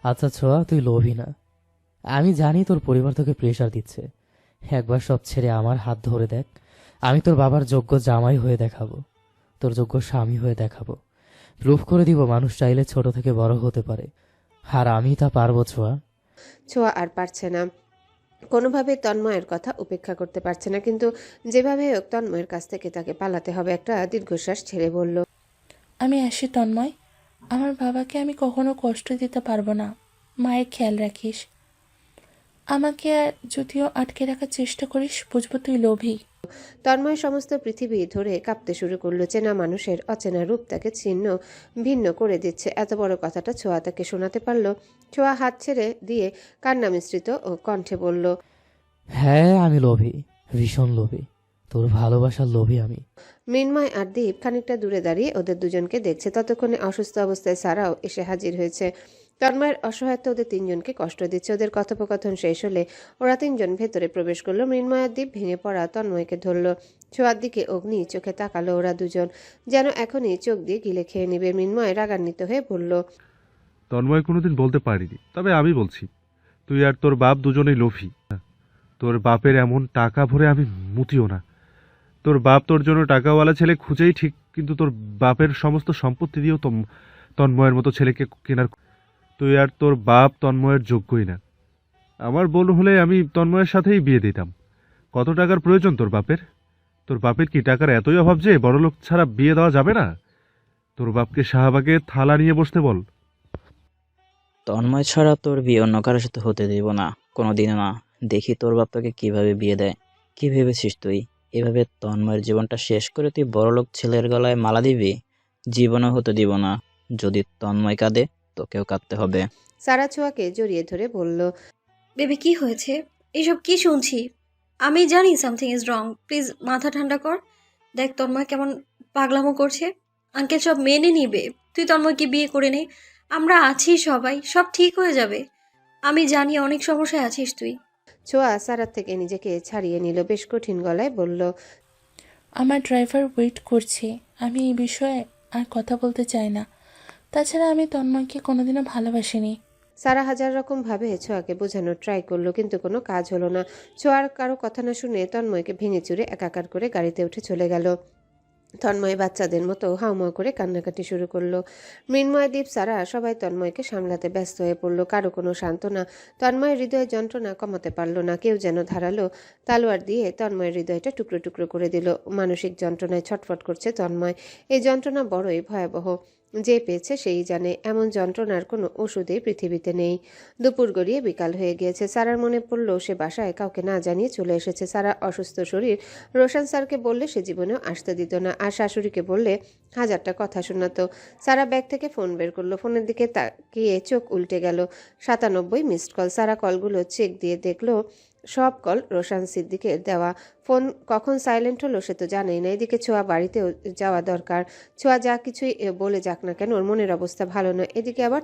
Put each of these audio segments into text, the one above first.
আচ্ছা ছোঁয়া, তুই লোভী না। আমি জানি তোর পরিবার তোকে প্রেশার দিচ্ছে। একবার সব ছেড়ে আমার হাত ধরে দেখ। আমি তোর বাবার যোগ্য জামাই হয়ে দেখাবো, তোর যোগ্য স্বামী হয়ে দেখাবো। প্রুফ করে দিব মানুষ চাইলে ছোট থেকে বড় হতে পারে, আর আমি তা পারবো ছোঁয়া। ছোঁয়া আর পারছে না, কোনোভাবে তন্ময়ের কথা উপেক্ষা করতে পারছে না, কিন্তু যেভাবে হোক তন্ময়ের কাছ থেকে তাকে পালাতে হবে। একটা দীর্ঘশ্বাস ছেড়ে বলল, আমি আসি তন্ময়। আমার বাবাকে আমি কখনো কষ্ট দিতে পারবো না। মায়ের খেয়াল রাখিস। আমাকে আর যদিও আটকে রাখার চেষ্টা করিস, বুঝবো তুই লোভী। তন্ময় সমস্ত পৃথিবী ধরে কাঁপতে শুরু করলো। চেনা মানুষের অচেনা রূপ তাকে ছিন্ন ভিন্ন করে দিচ্ছে। এত বড় কথাটা ছোঁয়া তাকে শোনাতে পারলো? ছোঁয়া হাত ছেড়ে দিয়ে কান্না মিশ্রিত ও কণ্ঠে বলল, হ্যাঁ, আমি লোভী, ভীষণ লোভী। তোর ভালোবাসার লোভী আমি। মৃন্ময় আর দীপ খানিকটা দূরে দাঁড়িয়ে ওদের দুজনকে দেখছে। ততক্ষণে অসুস্থ অবস্থায় সারাও এসে হাজির হয়েছে। তন্ময়ের অসহায়ত্ব ওদের তিনজনকে কষ্ট দিচ্ছে। ওদের কথোপকথন শেষ হলে ওরা তিনজন ভেতরে প্রবেশ করলো। মৃন্ময় আর দীপ ভেঙে পড়া তন্ময়কে ধরলো। ছোঁয়ার দিকে অগ্নি চোখে তাকালো ওরা দুজন, যেন এখনই চোখ দিয়ে গিলে খেয়ে নিবে। মৃন্ময় রাগান্বিত হয়ে বলল, তন্ময় কোনোদিন বলতে পারিনি, তবে আমি বলছি, তুই আর তোর বাপ দুজনেই লোভী। তোর বাপের এমন টাকা ভরে আমি মুতিও না। তোর বাপ তোর জন্য টাকাওয়ালা ছেলে খুঁজেই ঠিক, কিন্তু তোর বাপের সমস্ত সম্পত্তি দিয়েও তন্ময়ের মতো ছেলেকে কেনার তুই আর তোর বাপ তন্ময়ের যোগ্যই না। আমার বোন হলে আমি তন্ময়ের সাথেই বিয়ে দিতাম। কত টাকার প্রয়োজন তোর বাপের? তোর বাপের কি টাকার এতই অভাব যে বড়লোক ছাড়া বিয়ে দেওয়া যাবে না? তোর বাপকে শাহবাগে থালা নিয়ে বসতে বল। তন্ময় ছাড়া তোর বিয়ে অন্য কারোর সাথে হতে দেব না, কোনোদিনও না। দেখি তোর বাপ তোকে কিভাবে বিয়ে দেয়। কি ভেবেছিস তুই এভাবে তন্ময়ের জীবনটা শেষ করে তুই বড়লোক ছেলের গলায় মালা দিবি? জীবনও হতে দিব না। যদি তন্ময় কাঁদে, তোকেও কাঁদতে হবে। সারা ছোঁয়াকে জড়িয়ে ধরে বলল, বেবি কি হয়েছে? এসব কি শুনছি? আমি জানি সামথিং ইজ রং। প্লিজ মাথা ঠান্ডা কর। দেখ তন্ময় কেমন পাগলামো করছে। আঙ্কেল সব মেনে নিবে। তুই তন্ময়কে বিয়ে করে নে। আমরা আছি সবাই, সব ঠিক হয়ে যাবে। আমি জানি অনেক সমস্যায় আছিস তুই। ছোঁয়া সারার থেকে নিজেকে ছাড়িয়ে নিল। বেশ কঠিন গলায় বলল, আমার ড্রাইভার ওয়েট করছে। আমি এই বিষয়ে আর কথা বলতে চাই না। তাছাড়া আমি তন্ময়কে কোনোদিনও ভালোবাসিনি। সারা হাজার রকম ভাবে ছোঁয়াকে বোঝানোর ট্রাই করলো, কিন্তু কোনো কাজ হলো না। ছোঁয়ার কারো কথা না শুনে তন্ময়কে ভেঙে চুরে একাকার করে গাড়িতে উঠে চলে গেল। তন্ময় বাচ্চাদের মতো হাউমাউ করে কান্নাকাটি শুরু করলো। মৃন্ময়, দীপ, সারা সবাই তন্ময়কে সামলাতে ব্যস্ত হয়ে পড়লো। কারো কোনো সান্ত্বনা তন্ময়ের হৃদয়ের যন্ত্রণা কমাতে পারলো না। কেউ যেন ধারালো তালোয়ার দিয়ে তন্ময়ের হৃদয়টা টুকরো টুকরো করে দিল। মানসিক যন্ত্রণায় ছটফট করছে তন্ময়। এই যন্ত্রণা বড়ই ভয়াবহ। যে পেয়েছে সেই জানে, এমন যন্ত্রণার কোনো ওষুধই পৃথিবীতে নেই। দুপুর গড়িয়ে বিকাল হয়ে গিয়েছে। সারার মনে পড়ল সে বাসায় কাউকে না জানিয়ে চলে এসেছে। সারা অসুস্থ শরীর রোশন স্যারকে বললে সে জীবনেও আসতে দিত না, আর শাশুড়িকে বললে হাজারটা কথা শোনাতো। সারা ব্যাগ থেকে ফোন বের করলো। ফোনের দিকে তাকিয়ে চোখ উল্টে গেল। 97 মিসড কল। সারা কলগুলো চেক দিয়ে দেখলো সব কল রোশান সিদ্দিকের দেওয়া। ফোন কখন সাইলেন্ট হলো সে তো জানেই না। এদিকে ছোঁয়া বাড়িতেও যাওয়া দরকার। ছোঁয়া যা কিছুই বলে যাক না কেন, ওর মনের অবস্থা ভালো নয়। এদিকে আবার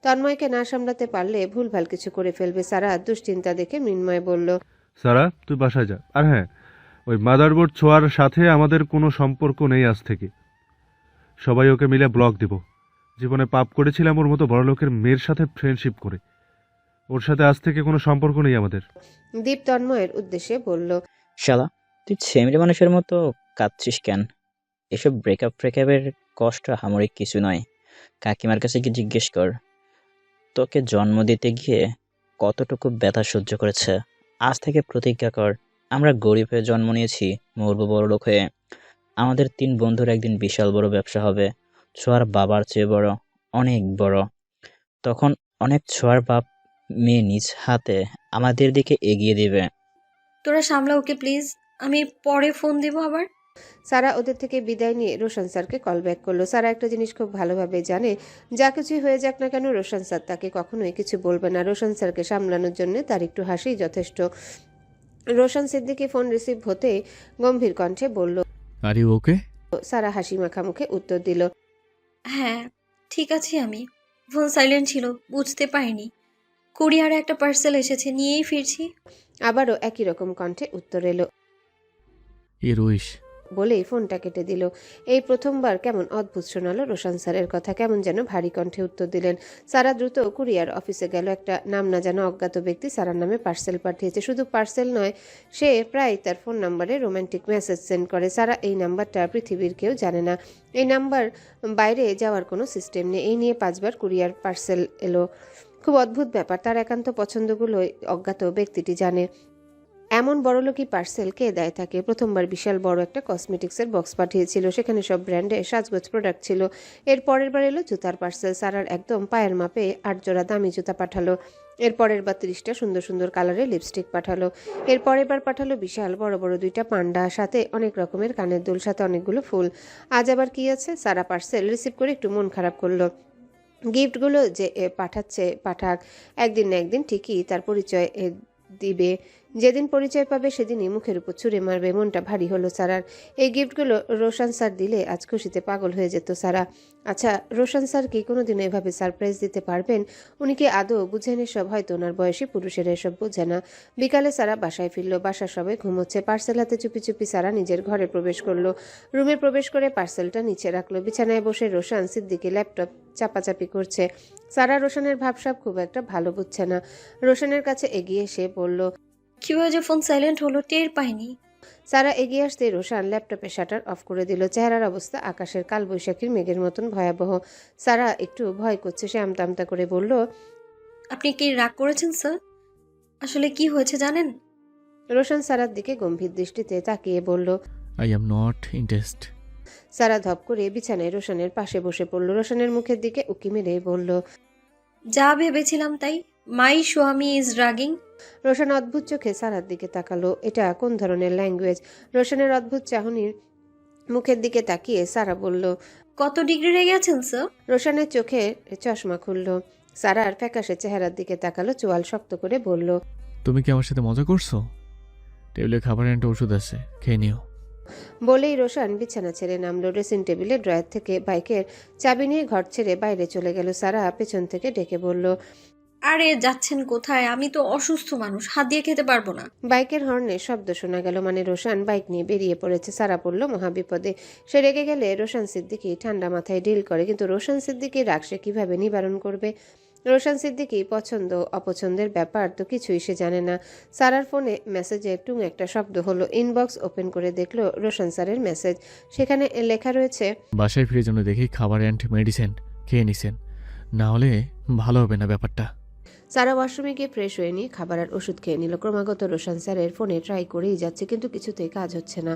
তন্ময়কে না সামলাতে পারলে ভুলভাল কিছু করে ফেলবে। সারা দুশ্চিন্তা দেখে মৃন্ময় বলল, সারা, তুই বাসায় যা। আর হ্যাঁ, ওই মাদারবোর্ড ছোঁয়ার সাথে আমাদের কোনো সম্পর্ক নেই আজ থেকে। সবাই ওকে মিলে ব্লক দিব। জীবনে পাপ করেছিলাম ওর মতো বড়লোকের মেয়ের সাথে ফ্রেন্ডশিপ করে। ওর সাথে আজ থেকে কোনো সম্পর্ক নেই আমাদের। দীপ তন্ময়ের উদ্দেশ্যে বলল, শালা, তুই ছেমড়ে মানুষের মতো কাঁদছিস কেন? এসব ব্রেকআপের কষ্ট সামরিক কিছু নয়। কাকিমার কাছে কি জিজ্ঞেস কর, তোকে জন্ম দিতে গিয়ে কতটুকু ব্যথা সহ্য করেছে। আজ থেকে প্রতিজ্ঞা কর, আমরা গরিব হয়ে জন্ম নিয়েছি, মরবো বড়লোক হয়ে। আমাদের তিন বন্ধুর একদিন বিশাল বড় ব্যবসা হবে, ছোঁয়ার বাবার চেয়ে বড়, অনেক বড়। তখন অনেক ছোঁয়ার বাপ মেয়ে নিজ হাতে আমাদের দিকে এগিয়ে দিবে। তোরা সামলা ওকে প্লিজ। আমি পরে ফোন দিব আবার। সারা ওদের থেকে বিদায় নিয়ে রোশন স্যারকে কল ব্যাক করলো। সারা একটা জিনিস খুব ভালোভাবে জানে, যা কিছুই হয়ে যাক না কেন রোশন স্যার তাকে কখনোই কিছু বলবে না। রোশন স্যারকে সামলানোর জন্য তার একটু হাসি যথেষ্ট। রোশন সিদ্দিকী ফোন রিসিভ হতে গম্ভীর কণ্ঠে বলল, আর ইউ ওকে? সারা হাসি মাখা মুখে উত্তর দিল, হ্যাঁ, ঠিক আছে। আমি ফোন সাইলেন্ট ছিল, বুঝতে পারিনি। কুরিয়ারে একটা পার্সেল এসেছে, নিয়েই ফিরছি। আবারও একই রকম কণ্ঠে উত্তর এলো, এ রইস, বলেই ফোনটা কেটে দিল। এই প্রথমবার কেমন অদ্ভুত শোনালো রোশান স্যারের কথা, কেমন যেন ভারী কণ্ঠে উত্তর দিলেন। সারা দ্রুত কুরিয়ার অফিসে গেল। একটা নাম না জানা অজ্ঞাত ব্যক্তি সারার নামে পার্সেল পাঠিয়েছে। শুধু পার্সেল নয়, সে প্রায় তার ফোন নাম্বারে রোমান্টিক মেসেজ সেন্ড করে। সারা এই নাম্বারটা পৃথিবীর কেউ জানে না। এই নাম্বার বাইরে যাওয়ার কোনো সিস্টেম নেই। এই নিয়ে 5বার কুরিয়ার পার্সেল এলো। খুব অদ্ভুত ব্যাপার, তার একান্ত পছন্দগুলো অজ্ঞাত ব্যক্তিটি জানে। এমন বড়লোকি পার্সেল কে দেয় তাকে? প্রথমবার বিশাল বড় একটা কসমেটিক্সের বক্স পাঠিয়েছিল, সেখানে সব ব্র্যান্ডের সাজগোজ প্রোডাক্ট ছিল। এর পরের বার এলো জুতার পার্সেল। সারার একদম পায়ের মাপে 8 জোড়া দামি জুতা পাঠালো। এর পরের বার 30টা সুন্দর সুন্দর কালারের লিপস্টিক পাঠালো। এর পরের বার পাঠালো বিশাল বড় বড় 2টা পান্ডা, সাথে অনেক রকমের কানের দুল, সাথে অনেকগুলো ফুল। আজ আবার কি আছে? সারা পার্সেল রিসিভ করে একটু মন খারাপ করলো। গিফটগুলো যে পাঠাচ্ছে পাঠাক, একদিন না একদিন ঠিকই তার পরিচয় দিবে। যেদিন পরিচয় পাবে সেদিনই মুখের উপর ছুঁড়ে মারবে। মনটা ভারী হলো সারার। এই গিফটগুলো রোশন স্যার দিলে আজ খুশিতে পাগল হয়ে যেত সারা। আচ্ছা, রোশন স্যার কি কোনোদিনও এভাবে সারপ্রাইজ দিতে পারবেন? উনি কি আদৌ বুঝেন এসব? হয়তো ওনার বয়সী পুরুষেরা এসব বোঝে না। বিকালে সারা বাসায় ফিরল। বাসার সবাই ঘুমোচ্ছে। পার্সেল হাতে চুপি চুপি সারা নিজের ঘরে প্রবেশ করলো। রুমে প্রবেশ করে পার্সেলটা নিচে রাখলো। বিছানায় বসে রোশন সিদ্দিকি ল্যাপটপ চাপাচাপি করছে। সারা রোশনের ভাবসাব খুব একটা ভালো বুঝছে না। রোশনের কাছে এগিয়ে এসে বলল, কিভাবে যে ফোন সাইলেন্ট হলো টের পাইনি। সারা এগিয়ে আসতে রোশান ল্যাপটপের শাটার অফ করে দিল। চেহারার অবস্থা আকাশের কালবৈশাখীর মেঘের মতন ভয়াবহ। সারা একটু ভয় করছে। সে আমতা আমতা করে বলল, আপনি কি রাগ করেছেন স্যার? আসলে কি হয়েছে জানেন? রোশান সারার দিকে গম্ভীর দৃষ্টিতে তাকিয়ে বলল। I am not interested. সারা ধপ করে বিছানায় রোশানের পাশে বসে পড়ল। রোশানের মুখের দিকে উকি মেরে বলল, যা ভেবেছিলাম তাই। মাই স্বামী ইজ রাগিং। রোশান অদ্ভুত চোখে সারার দিকে তাকালো। এটা কোন ধরনের ল্যাঙ্গুয়েজ? রোশানের অদ্ভুত চাহনির মুখের দিকে তাকিয়ে সারা বলল। কত ডিগ্রি রেগে আছেন স্যার? রোশানের চোখে চশমা খুলল। সারার ফ্যাকাশে চেহারার দিকে তাকালো, চোয়াল শক্ত করে বলল, তুমি কি আমার সাথে মজা করছো? টেবিলে খাবার একটা ওষুধ আছে, খেয়ে নিও। বলেই রোশান বিছানা ছেড়ে নামলো। ড্রেসিং টেবিলে ড্রয়ার থেকে বাইকের চাবি নিয়ে ঘর ছেড়ে বাইরে চলে গেল। সারা পেছন থেকে ডেকে বলল, আরে যাচ্ছেন কোথায়? আমি তো অসুস্থ মানুষ, হাত দিয়ে খেতে পারবো না। বাইকের হর্নের শব্দ শোনা গেল, মানে রোশান বাইক নিয়ে বেরিয়ে পড়েছে। সারা পড়ল মহাবিপদে। সে রেগে গেলে রোশান সিদ্দিকী ঠান্ডা মাথায় ডিল করে, কিন্তু রোশান সিদ্দিকীর রাগ সে কিভাবে নিবারণ করবে? রোশান সিদ্দিকী পছন্দ অপছন্দের ব্যাপার তো কিছুই সে জানে না। সারার ফোনে মেসেজে টুং একটা শব্দ হলো। ইনবক্স ওপেন করে দেখলো রোশান স্যারের মেসেজ। সেখানে লেখা রয়েছে, বাসায় ফিরে জন্য দেখি খাবার অ্যান্ড মেডিসিন খেয়ে নিছেন, না হলে ভালো হবে না ব্যাপারটা। সারা ওয়াশরুমে গিয়ে ফ্রেশ হয়ে নিয়ে খাবার আর ওষুধ খেয়ে নিল। ক্রমাগত রোশান স্যারের ফোনে ট্রাই করেই যাচ্ছে, কিন্তু কিছুতেই কাজ হচ্ছে না।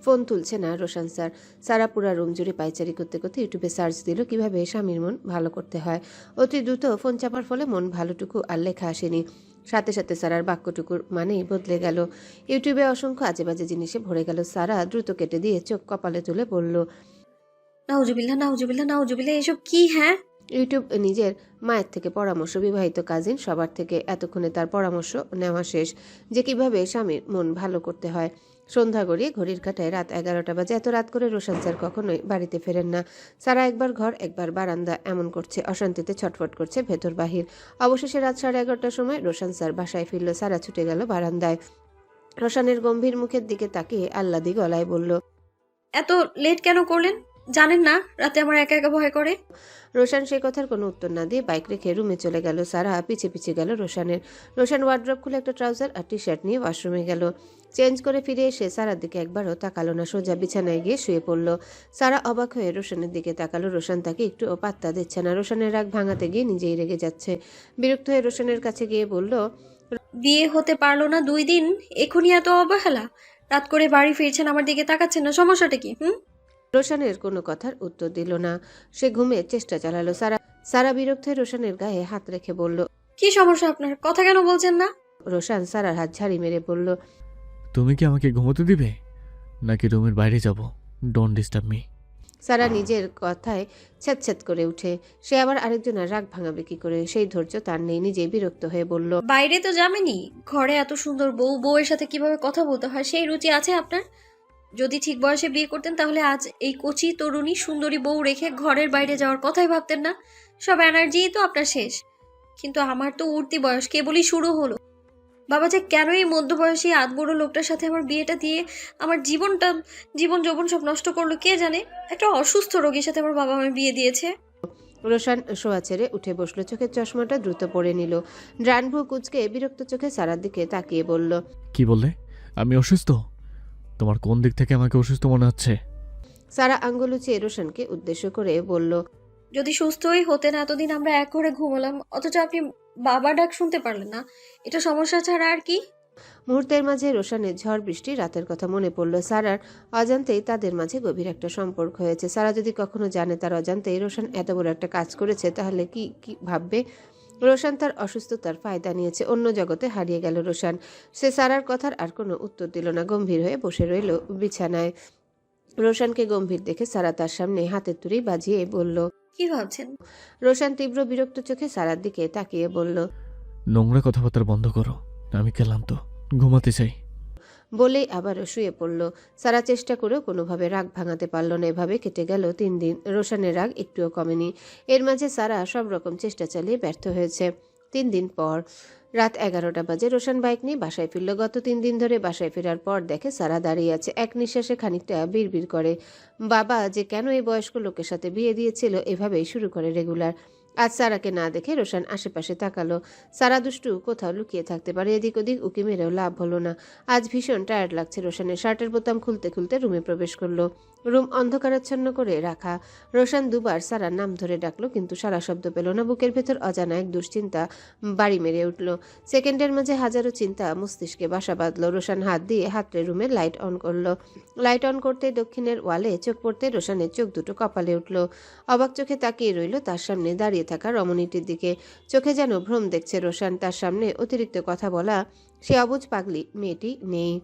ফোন তুলছে না রোশান স্যার। সারা পুরা রুম জুড়ে পাইচারি করতে করতে ইউটিউবে সার্চ দিল কিভাবে স্বামীর মন ভালো করতে হয়। অতি দ্রুত ফোন চাপার ফলে মন ভালোটুকু আর লেখা আসেনি। সাথে সাথে সারার বাক্যটুকুর মানেই বদলে গেল। ইউটিউবে অসংখ্য আজে বাজে জিনিসে ভরে গেল। সারা দ্রুত কেটে দিয়ে চোখ কপালে তুলে বলল, নাউজুবিল্লাহ নাউজুবিল্লাহ নাউজুবিল্লাহ, এসব কি? হ্যাঁ, ইউটিউব নিজের মায়ের থেকে পরামর্শ, বিবাহিত কাজিন, সবার থেকে এতক্ষণে তার পরামর্শ নেওয়া শেষ যে কিভাবে স্বামীর মন ভালো করতে হয়। সন্ধ্যা গড়িয়ে ঘড়ির কাঁটায় রাত 11টা বাজে। এত রাত করে রোশান স্যার কখনোই বাড়িতে ফেরেন না। সারা একবার ঘর একবার বারান্দা এমন করছে, অশান্তিতে ছটফট করছে ভেতর বাহির। অবশেষে রাত 11:30টার সময় রোশান স্যার বাসায় ফিরল। সারা ছুটে গেল বারান্দায়। রোশানের গম্ভীর মুখের দিকে তাকিয়ে আহ্লাদি গলায় বলল, এত লেট কেন করলেন? জানেন না রাতে আমার একা একা ভয় করে। রোশান সেই কথার কোনো উত্তর না দিয়ে বাইক রেখে রুমে চলে গেল। সারা পিছে পিছে গেল রোশানের। রোশান ওয়ার্ড্রপ খুলে একটা ট্রাউজার আর টি শার্ট নিয়ে ওয়াশরুমে গেল। চেঞ্জ করে ফিরে এসে সারার দিকে একবারও তাকালো না, সোজা বিছানায় গিয়ে শুয়ে পড়ল। সারা অবাক হয়ে রোশানের দিকে তাকালো। রোশান তাকে একটু পাত্তা দিচ্ছে না। রোশানের রাগ ভাঙাতে গিয়ে নিজেই রেগে যাচ্ছে। বিরক্ত হয়ে রোশানের কাছে গিয়ে বলল, বিয়ে হতে পারলো না 2 দিন, এখনই এত অবহেলা? রাত করে বাড়ি ফিরছেন, আমার দিকে তাকাচ্ছেন না, সমস্যাটা কি? রোশানের কোনো কথার উত্তর দিল না। সে ঘুমের চেষ্টা চালালো। সারা বিরক্ত হয়ে রোশানের গায়ে হাত রেখে বলল, কি সমস্যা আপনার? কথা কেন বলছেন না? রোশান সারার হাত ঝাড়ি মেরে বলল, তুমি কি আমাকে ঘুমোতে দিবে নাকি রুমের বাইরে যাব? Don't disturb me. সারা নিজের কথায় ছ্যাঁত করে উঠে। সে আবার আরেকজনের রাগ ভাঙাবে কি করে? সেই ধৈর্য তার নেই। নিজেই বিরক্ত হয়ে বলল, বাইরে তো যাবেনি, ঘরে এত সুন্দর বউ, বউয়ের সাথে কিভাবে কথা বলতে হয় সেই রুচি আছে আপনার? যদি ঠিক বয়সে বিয়ে করতেন তাহলে আজ এই কচি তরুণী সুন্দরী বউ রেখে ঘরের বাইরে যাওয়ার কথাই ভাবতেন না। সব এনার্জি তো আপনার শেষ। কিন্তু আমার তো উঠতি বয়স কেবলই শুরু হলো। বাবা যে কেন এই মধ্যবয়সী আধবুড়ো লোকটার সাথে আমার বিয়েটা দিয়ে আমার জীবন যৌবন সব নষ্ট করলো কে জানে। একটা অসুস্থ রোগীর সাথে আমার বাবা আমার বিয়ে দিয়েছে। রোশান শোয়া ছেড়ে উঠে বসলো, চোখের চশমাটা দ্রুত পরে নিল। ড্রানভু কুচকে বিরক্ত চোখে সারার দিকে তাকিয়ে বলল, কি বললে? আমি অসুস্থ? তোমার কোন দিক থেকে আমাকে অসুস্থ মনে হচ্ছে? সারা আঙ্গুল উঁচিয়ে রোশানকে উদ্দেশ্য করে বলল, যদি সুস্থই হতেন এতদিন আমরা এক ঘরে ঘুমালাম, অথচ আপনি বাবা ডাক শুনতে পারলেন না। এটা সমস্যা ছাড়া আর কি? মুহূর্তের মাঝে রোশানের ঝড় বৃষ্টি রাতের কথা মনে পড়ল সারার। অজান্তেই তাদের মাঝে গভীর একটা সম্পর্ক হয়েছে। সারা যদি কখনো জানে তার অজান্তেই রোশান এত বড় একটা কাজ করেছে, তাহলে কি কি ভাববে? রোশান তার অসুস্থতার ফায়দা নিয়েছে, অন্য জগতে হারিয়ে গেল রোশান। সে সারার কথার আর কোনো উত্তর দিল না, গম্ভীর হয়ে বসে রইল বিছানায়। রোশানকে গম্ভীর দেখে সারা তার সামনে হাতের তুড়ি বাজিয়ে বলল। কি ভাবছেন? রোশান তীব্র বিরক্ত চোখে সারার দিকে তাকিয়ে বলল, নোংরা কথাবার্তা বন্ধ করো, আমি গেলাম তো, ঘুমাতে চাই। বলেই আবারও শুয়ে পড়ল। সারা চেষ্টা করেও কোনোভাবে রাগ ভাঙাতে পারল না। এভাবে কেটে গেল 3 দিন। রোশানের রাগ একটুও কমেনি। এর মাঝে সারা সব রকম চেষ্টা চালিয়ে ব্যর্থ হয়েছে। 3 দিন পর রাত 11টা বাজে। রোশান বাইক নিয়ে বাসায় ফিরল। গত 3 দিন ধরে বাসায় ফেরার পর দেখে সারা দাঁড়িয়ে আছে, এক নিঃশ্বাসে খানিকটা বিড়বিড় করে। বাবা যে কেন এই বয়স্ক লোকের সাথে বিয়ে দিয়েছিল এভাবেই শুরু করে রেগুলার। আজ সারাকে না দেখে রোশান আশেপাশে তাকালো। সারা দুষ্টু কোথাও লুকিয়ে থাকতে পারে, এদিক ওদিক উকি মেরেও লাভ হলো না। আজ ভীষণ টায়ার্ড লাগছে রোশানের। শার্টের বোতাম খুলতে খুলতে রুমে প্রবেশ করলো। রুম অন্ধকারাচ্ছন্ন করে রাখা। রোশান দুবার সারার নাম ধরে ডাকলো, কিন্তু সারা শব্দ পেল না। বুকের ভেতর অজানা এক দুশ্চিন্তা বাড়ি মেরে উঠল। সেকেন্ডের মাঝে হাজারো চিন্তা মস্তিষ্কে বাসা বাঁধল। রোশান হাত দিয়ে হাতড়ে রুমে লাইট অন করলো। লাইট অন করতে দক্ষিণের ওয়ালে চোখ পড়তে রোশানের চোখ দুটো কপালে উঠল। অবাক চোখে তাকিয়ে রইল তার সামনে দাঁড়িয়ে থাকা রমণীটির দিকে। চোখে যেন ভ্রম দেখছে রোশান। তার সামনে অতিরিক্ত কথা বলা সে অবুঝ পাগলি মেয়েটি নেই,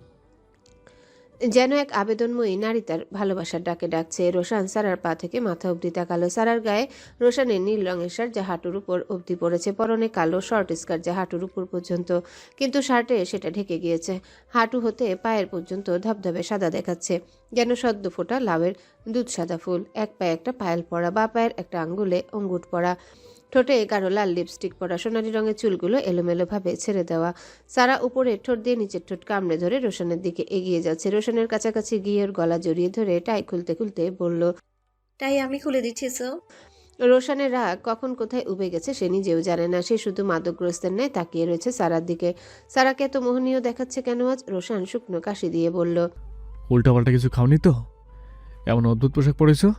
যেন এক আবেদনময়ী নারী তার ভালোবাসার ডাকে ডাকছে। রোশান সারার পা থেকে মাথা অবধি তাকালো। সারার গায়ে রোশানের নীল রঙের শার্ট যা হাঁটুর উপর অবধি পড়েছে, পরনে কালো শর্ট স্কার্ট যা হাঁটুর উপর পর্যন্ত, কিন্তু শার্টে সেটা ঢেকে গিয়েছে। হাঁটু হতে পায়ের পর্যন্ত ধবধবে সাদা দেখাচ্ছে, যেন সদ্য ফোটা লাউয়ের দুধ সাদা ফুল। এক পায়ে একটা পায়েল পরা, বা পায়ের একটা আঙ্গুলে অঙ্গুট পরা, ঠোঁটে গাঢ় লাল লিপস্টিক পরা, সোনালি রঙের চুলগুলো এলোমেলোভাবে ছেড়ে দেওয়া। সারা উপরে ঠোঁট দিয়ে নিচের ঠোঁট কামড়ে ধরে রোশানের দিকে এগিয়ে যাচ্ছে। রোশানের কাছাকাছি গিয়ে ওর গলা জড়িয়ে ধরে টাই খুলতে খুলতে বলল, তাই আমি খুলে দিচ্ছি স্যার। রোশানের রাগ কখন কোথায় উবে গেছে সে নিজেও জানে না। সে শুধু মাদকগ্রস্তের ন্যায় তাকিয়ে রয়েছে সারার দিকে। সারাকে এত মোহনীয় দেখাচ্ছে কেন আজ? রোশান শুকনো কাশি দিয়ে বলল, উল্টাপাল্টা কিছু খাওনি তো? এমন অদ্ভুত পোশাক পরেছো।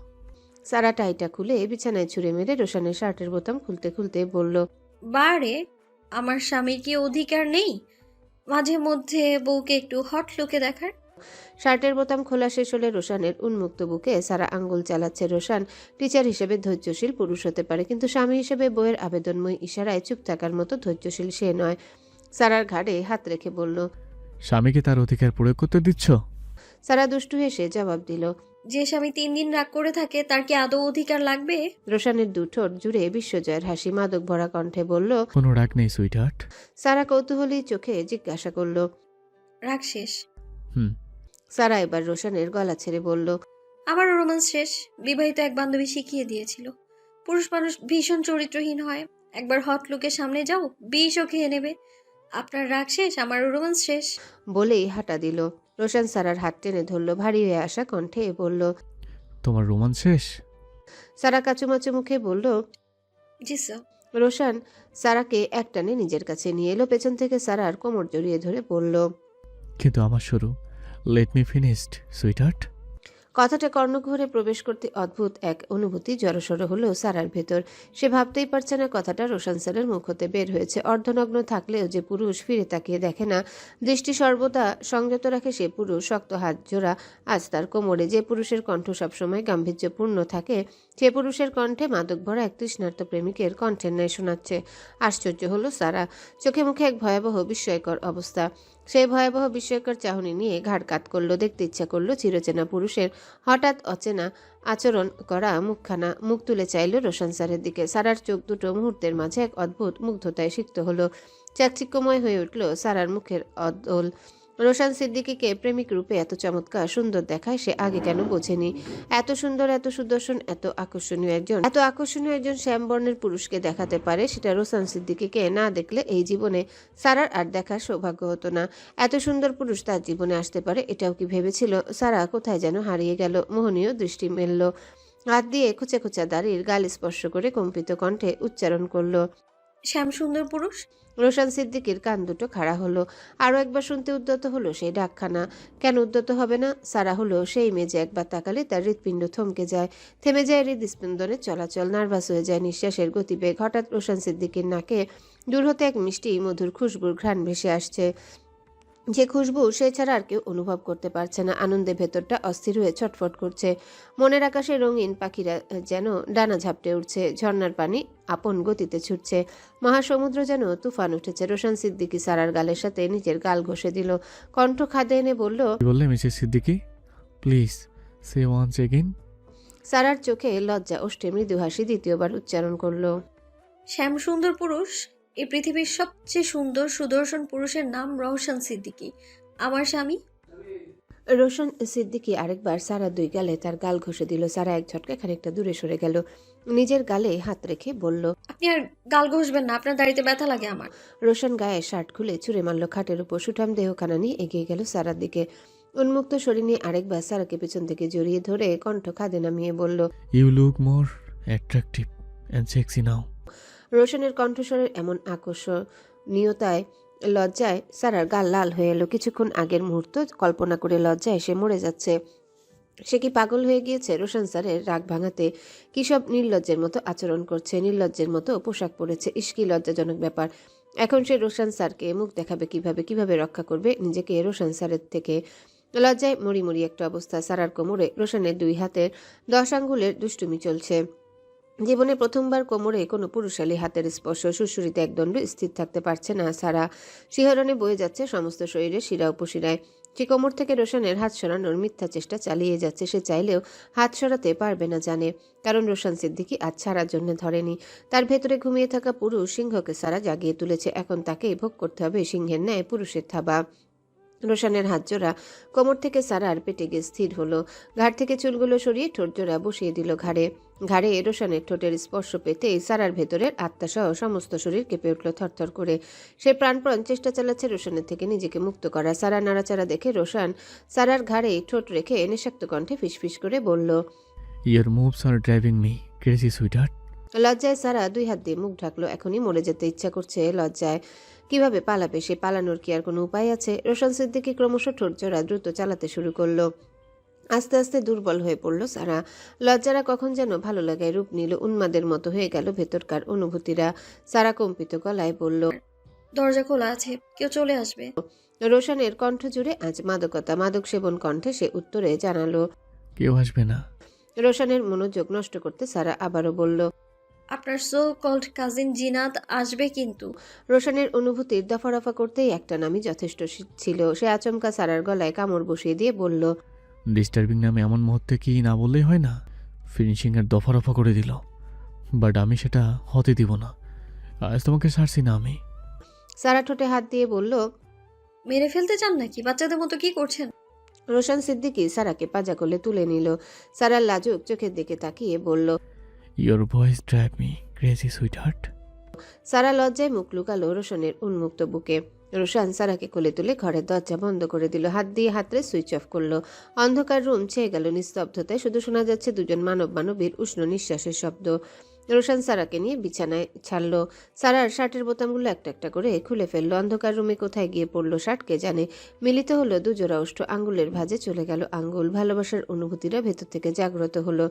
সারা টাইটা খুলে বিছানায় ছুঁড়ে মেরে রোশানের শার্টের বোতাম খুলতে খুলতে বলল, বারে, আমার স্বামীর কি অধিকার নেই মাঝে মধ্যে বউকে একটু হট লুকে দেখার? শার্টের বোতাম খোলা শেষ হলে রোশানের উন্মুক্ত বুকে সারা আঙ্গুল চালাচ্ছে। রোশান টিচার হিসেবে ধৈর্যশীল পুরুষ হতে পারে, কিন্তু স্বামী হিসেবে বইয়ের আবেদনময় ইশারায় চুপ থাকার মতো ধৈর্যশীল সে নয়। সারার ঘাড়ে হাত রেখে বলল, স্বামীকে তার অধিকার প্রয়োগ করতে দিচ্ছ? সারা দুষ্টু হেসে জবাব দিল, যে স্বামী 3 দিন রাগ করে থাকে তার কি আদৌ অধিকার লাগবে? রোশানের দুঠোঁট জুড়ে বিশ্বজয়ের হাসি মাদক ভরা কণ্ঠে বলল। কোনো রাগ নেই সুইটহার্ট। সারা কৌতূহলী চোখে জিজ্ঞাসা করল, রাগ শেষ? হুম। সারা এবার রোশানের গলা ছেড়ে বলল, আমার রোম্যান্স শেষ। বিবাহিত এক বান্ধবী শিখিয়ে দিয়েছিল পুরুষ মানুষ ভীষণ চরিত্রহীন হয়। একবার হট লুকের সামনে যাও, বিষও খেয়ে নেবে। আপনার রাগ শেষ, আমার রোম্যান্স শেষ। বলেই হাঁটা দিল। রোশান সারার হাত টেনে ধরল, ভারী হয়ে আসা কণ্ঠে বলল। তোমার রোমান্স শেষ? সারা কাচুমাচু মুখে বলল, জি স্যার। রোশান সারাকে একটানে নিজের কাছে নিয়ে এলো। পেছন থেকে সারার কোমর জড়িয়ে ধরে বলল, কিন্তু আমার শুরু। Let me finished sweetheart. কথাটা কর্ণকুহরে প্রবেশ করতে অদ্ভুত এক অনুভূতি জড়সড় হলো সারার ভেতর। সে ভাবতেই পারছে না কথাটা রোশান স্যারের মুখ হতে বের হয়েছে। অর্ধনগ্ন থাকলেও যে পুরুষ ফিরে তাকিয়ে দেখে না, দৃষ্টি সর্বদা সংযত রাখে সে পুরুষ। শক্ত হাত জোড়া আজ তার কোমরে। যে পুরুষের কণ্ঠ সবসময় গাম্ভীর্যপূর্ণ থাকে, সে পুরুষের কণ্ঠে মাদক ভরা এক তৃষ্ণার্ত প্রেমিকের কণ্ঠের ন্যায় শোনাচ্ছে। আশ্চর্য হলো সারা। চোখে মুখে এক ভয়াবহ বিস্ময়কর অবস্থা। সেই ভয়াবহ বিস্ময়কর চাহনি নিয়ে ঘাড় কাত করলো। দেখতে ইচ্ছা করলো চিরচেনা পুরুষের হঠাৎ অচেনা আচরণ করা মুখখানা। মুখ তুলে চাইল রোশান স্যারের দিকে। সারার চোখ দুটো মুহূর্তের মাঝে এক অদ্ভুত মুগ্ধতায় সিক্ত হলো। চাকচিক্যময় হয়ে উঠল সারার মুখের অদল। রোশান সিদ্দিকীকে প্রেমিক রূপে এত চমৎকার সুন্দর দেখায় সে আগে কেন বোঝেনি। এত সুন্দর, এত সুদর্শন, এত আকর্ষণীয় একজন শ্যামবর্ণের পুরুষকে দেখাতে পারে, সেটা রোশান সিদ্দিকীকে না দেখলে এই জীবনে সারার আর দেখার সৌভাগ্য হতো না। এত সুন্দর পুরুষ তার জীবনে আসতে পারে এটাও কি ভেবেছিল? সারা কোথায় যেন হারিয়ে গেল। মোহনীয় দৃষ্টি মেলল, হাত দিয়ে খোঁচা খোঁচা দাড়ির গাল স্পর্শ করে কম্পিত কণ্ঠে উচ্চারণ করলো, শ্যাম সুন্দর পুরুষ। রোশান সিদ্দিকীর কান দুটো খাড়া হলো। আরও একবার শুনতে উদ্যত হলো সেই ডাকখানা। কেন উদ্যত হবে না? সারা হলো সেই মেয়ে যে একবার তাকালে তার হৃৎপিণ্ড থমকে যায়, থেমে যায় হৃদস্পন্দনের চলাচল, নার্ভাস হয়ে যায় নিঃশ্বাসের গতিবেগ। হঠাৎ রোশান সিদ্দিকীর নাকে দূর হতে এক মিষ্টি মধুর খুশবুর ঘ্রাণ ভেসে আসছে, যে খুশবু সে ছাড়া আর কেউ অনুভব করতে পারছে না। আনন্দে ভেতরটা অস্থির হয়ে ছটফট করছে। মনের আকাশে রঙিন পাখিরা যেন ডানা ঝাপটে উঠছে, ঝর্ণার পানি আপন গতিতে ছুটছে, মহাসমুদ্র যেন তুফান উঠেছে। রোশান সিদ্দিকী সারার গালের সাথে নিজের গাল ঘষে দিল, কণ্ঠ খাদে এনে বলল, কি বললে Mrs Siddiqui? Please say once again. সারার চোখে লজ্জা ওষ্ঠে মৃদু হাসি দ্বিতীয়বার উচ্চারণ করলো। শ্যাম সুন্দর পুরুষ। এই পৃথিবীর সবচেয়ে সুন্দর সুদর্শন পুরুষের নাম রওশন সিদ্দিকী, আমার স্বামী। রোশন সিদ্দিকী আরেকবার সারা দুই গালে তার গাল ঘষে দিল। সারা এক ঝটকা খানিকটা দূরে সরে গেল, নিজের গালে হাত রেখে বলল, আপনি আর গাল ঘষবেন না, আপনার দাড়িতে ব্যথা লাগে আমার। রোশন গায়ে শার্ট খুলে ছুঁড়ে মারল খাটের উপর। সুঠাম দেহখানা নিয়ে এগিয়ে গেল সারার দিকে। উন্মুক্ত শরীর নিয়ে আরেকবার সারাকে পেছন থেকে জড়িয়ে ধরে কণ্ঠ খাদে নামিয়ে বলল, you look more attractive and sexy now. রোশনের কণ্ঠস্বরের এমন আকর্ষণীয়তায় লজ্জায় সারার গাল লাল হয়ে এলো। কিছুক্ষণ আগের মুহূর্ত কল্পনা করে লজ্জায় সে মরে যাচ্ছে। সে কি পাগল হয়ে গিয়েছে? রোশন স্যারের রাগ ভাঙাতে কি সব নির্লজ্জের মতো আচরণ করছে, নির্লজ্জের মতো পোশাক পরেছে। ইস্কি লজ্জাজনক ব্যাপার। এখন সে রোশন স্যারকে মুখ দেখাবে কিভাবে রক্ষা করবে নিজেকে রোশন স্যারের থেকে? লজ্জায় মরি একটা অবস্থা। সারার কোমরে রোশনের 2 হাতের 10 আঙ্গুলের দুষ্টুমি চলছে। জীবনে প্রথমবার কোমরে কোনো পুরুষালী হাতের স্পর্শ। সুরসুরিতে একদণ্ড স্থির থাকতে পারছে না সারা। শিহরণে বয়ে যাচ্ছে সমস্ত শরীরে শিরা উপশিরায়। সে কোমর থেকে রোশনের হাত সরানোর মিথ্যা চেষ্টা চালিয়ে যাচ্ছে। সে চাইলেও হাত সরাতে পারবে না জানে, কারণ রোশন সিদ্দিকী আজ ছাড়ার জন্য ধরেনি। তার ভেতরে ঘুমিয়ে থাকা পুরুষ সিংহকে সারা জাগিয়ে তুলেছে। এখন তাকেই ভোগ করতে হবে সিংহের ন্যায় পুরুষের থাবা। রোশনের হাত জোড়া কোমর থেকে সারার পেটে গিয়ে স্থির হলো। ঘাড় থেকে চুলগুলো সরিয়ে ঠোঁট জোড়া বসিয়ে দিল ঘাড়ে রোশনের ঠোঁটের স্পর্শ পেতেই সারার ভেতরের আত্মাসহ সমস্ত শরীর কেঁপে উঠল থরথর করে। সে প্রাণপণ চেষ্টা চালাচ্ছে রোশনের থেকে নিজেকে মুক্ত করা। সারা নাড়াচাড়া দেখে রোশন সারার ঘাড়ে ঠোঁট রেখে নেশাক্ত কণ্ঠে ফিসফিস করে বলল, your moves are driving me crazy sweetheart. লজ্জায় সারা 2 হাত দিয়ে মুখ ঢাকলো। এখনই মরে যেতে ইচ্ছা করছে লজ্জায়। কিভাবে পালাবে সে? পালানোর কি আর কোনো উপায় আছে? রোশন সিদ্দিকী ক্রমশ ঠোঁট জোড়া দ্রুত চালাতে শুরু করলো। আস্তে আস্তে দুর্বল হয়ে পড়ল সারা। লজ্জারা কখন যেন ভালো লাগায় রূপ নিল, উন্মাদের মতো হয়ে গেল ভেতরকার অনুভূতিরা। সারা কম্পিত গলায় বলল, দরজা খোলা আছে, কেউ চলে আসবে। রোশনের কণ্ঠ জুড়ে আজ মাদকতা। মাদক সেবন কণ্ঠে সে উত্তরে জানালো। কেউ আসবে না। রোশনের মনোযোগ নষ্ট করতে সারা আবারও বলল, আপনার সো কল্ড কাজিন জিনাত আসবে কিন্তু। রোশনের অনুভূতির দফারফা করতেই একটা নামই যথেষ্ট ছিল। সে আচমকা সারার গলায় কামড় বসিয়ে দিয়ে বলল, ডিস্টার্বিং নামে এমন মুহূর্তে কি না বললেই হয় না? ফিনিশিংয়ের দফা করে দিল, বাট আমি সেটা হতে দিব না। আজ তোমাকে ছাড়ছি না আমি। সারা ঠোঁটে হাত দিয়ে বলল, মেরে ফেলতে চান নাকি? বাচ্চাদের মতো কি করছেন? রোশন সিদ্দিকী সারাকে পাজা কোলে তুলে নিল। সারার লাজুক চোখের দিকে তাকিয়ে বলল, your voice drive me crazy sweetheart. Sara লজ্জায় মুখ লুকালো রোশনের উন্মুক্ত বুকে। রোশন সারাকে কোলে তুলে ঘরের দরজা বন্ধ করে দিল। হাত দিয়ে হাতরে সুইচ অফ করলো। অন্ধকার রুম ছেয়ে গেল নিস্তব্ধতায়। শুধু শোনা যাচ্ছে দুজন মানবীর উষ্ণ নিঃশ্বাসের শব্দ। রোশন সারাকে নিয়ে বিছানায় ছাড়লো। সারার শার্টের বোতামগুলো একটা একটা করে খুলে ফেললো। অন্ধকার রুমে কোথায় গিয়ে পড়লো শার্ট কে জানে। মিলিত হলো দুজোড়া ওষ্ঠ, আঙ্গুলের ভাঁজে চলে গেল আঙ্গুল। ভালোবাসার অনুভূতিরা ভেতর থেকে জাগ্রত হলো।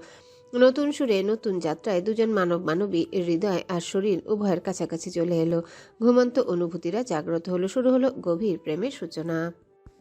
নতুন সুরে নতুন যাত্রায় দুজন মানবী হৃদয় আর শরীর উভয়ের কাছাকাছি চলে এলো। ঘুমন্ত অনুভূতিরা জাগ্রত হলো। শুরু হলো গভীর প্রেমের সূচনা।